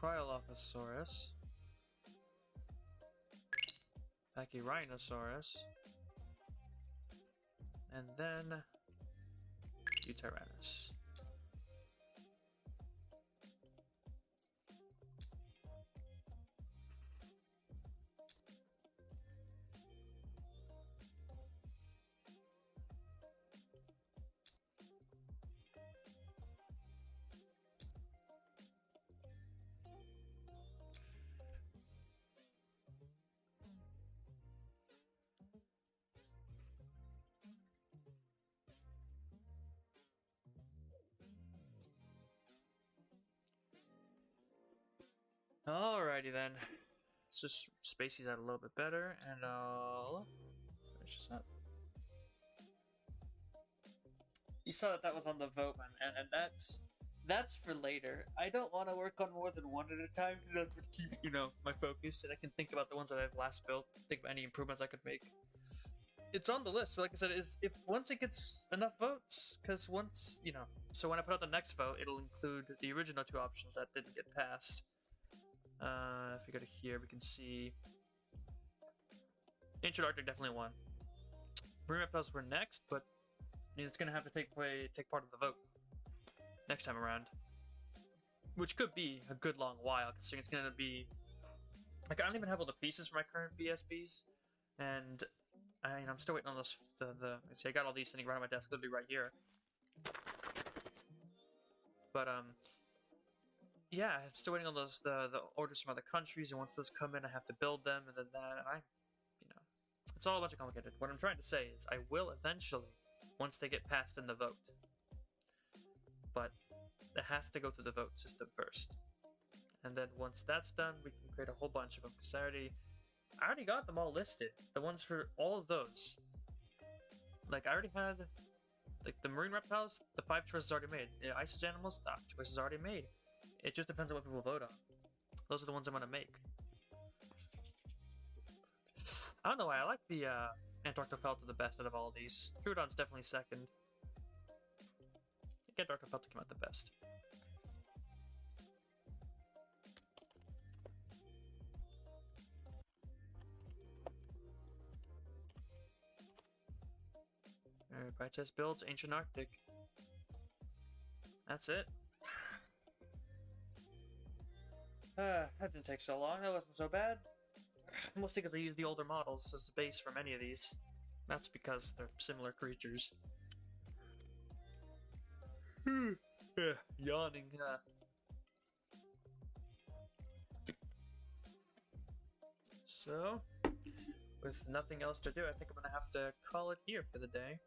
Cryolophosaurus. Pachyrhinosaurus. And then Tyrannus. Alrighty then. Let's just space these out a little bit better, and I'll finish this up. You saw that was on the vote, man, and that's for later. I don't want to work on more than one at a time, because that would keep, my focus, and I can think about the ones that I've last built, think about any improvements I could make. It's on the list, so like I said, if once it gets enough votes, because once, so when I put out the next vote, it'll include the original two options that didn't get passed. If we go to here, we can see Ancient Arctic definitely won. Marine Reptiles were next, but it's going to have to take part of the vote next time around, which could be a good long while, considering it's going to be like, I don't even have all the pieces for my current BSBs, and I'm still waiting on those. See, I got all these sitting right on my desk, literally right here. But yeah, I'm still waiting on those the orders from other countries, and once those come in, I have to build them, and then that, and it's all a bunch of complicated. What I'm trying to say is, I will eventually, once they get passed in the vote, but it has to go through the vote system first, and then once that's done, we can create a whole bunch of them. Because I already got them all listed. The ones for all of those. Like, I already had, like, the marine reptiles, the 5 choices already made. The ice animals, the choices already made. It just depends on what people vote on. Those are the ones I'm gonna make. I don't know why, I like the Antarctopelta the best out of all of these. Troodon's definitely second. I think Antarctopelta came out the best. Alright, bite test builds, Ancient Arctic. That's it. That didn't take so long, that wasn't so bad. Mostly because I use the older models as the base for many of these. That's because they're similar creatures. Yawning. So, with nothing else to do, I think I'm gonna have to call it here for the day.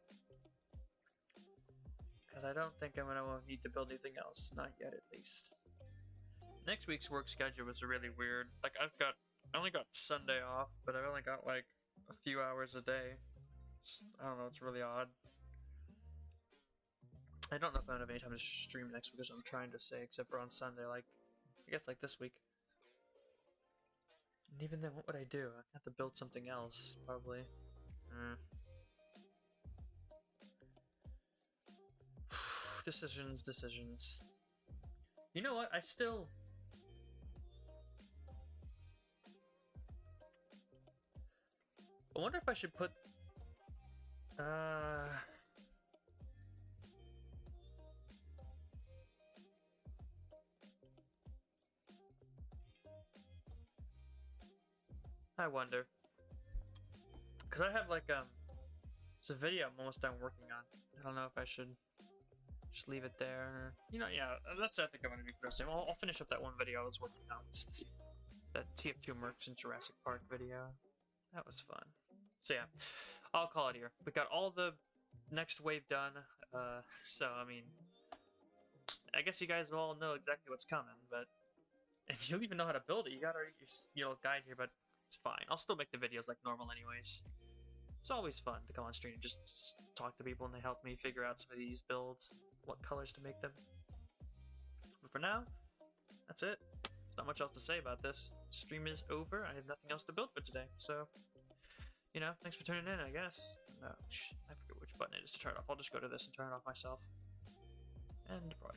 Because I don't think I'm gonna need to build anything else. Not yet, at least. Next week's work schedule was really weird. Like, I only got Sunday off, but I've only got like a few hours a day. I don't know, it's really odd. I don't know if I'm gonna have any time to stream next week, as I'm trying to say, except for on Sunday, like, I guess like this week. And even then, what would I do? I'd have to build something else, probably. Decisions. You know what? I wonder if I should put... I wonder. Because I have, like, it's a video I'm almost done working on. I don't know if I should just leave it there. Yeah, that's what I think I'm going to do for this time. I'll finish up that one video I was working on. That TF2 Mercs in Jurassic Park video. That was fun. So yeah, I'll call it here. We got all the next wave done. So, I mean, I guess you guys all know exactly what's coming, but if you even know how to build it, you got your guide here, but it's fine. I'll still make the videos like normal anyways. It's always fun to come on stream and just talk to people, and they help me figure out some of these builds, what colors to make them. But for now, that's it. There's not much else to say about this. Stream is over. I have nothing else to build for today, so, thanks for tuning in, I guess. No, I forget which button it is to turn it off. I'll just go to this and turn it off myself. And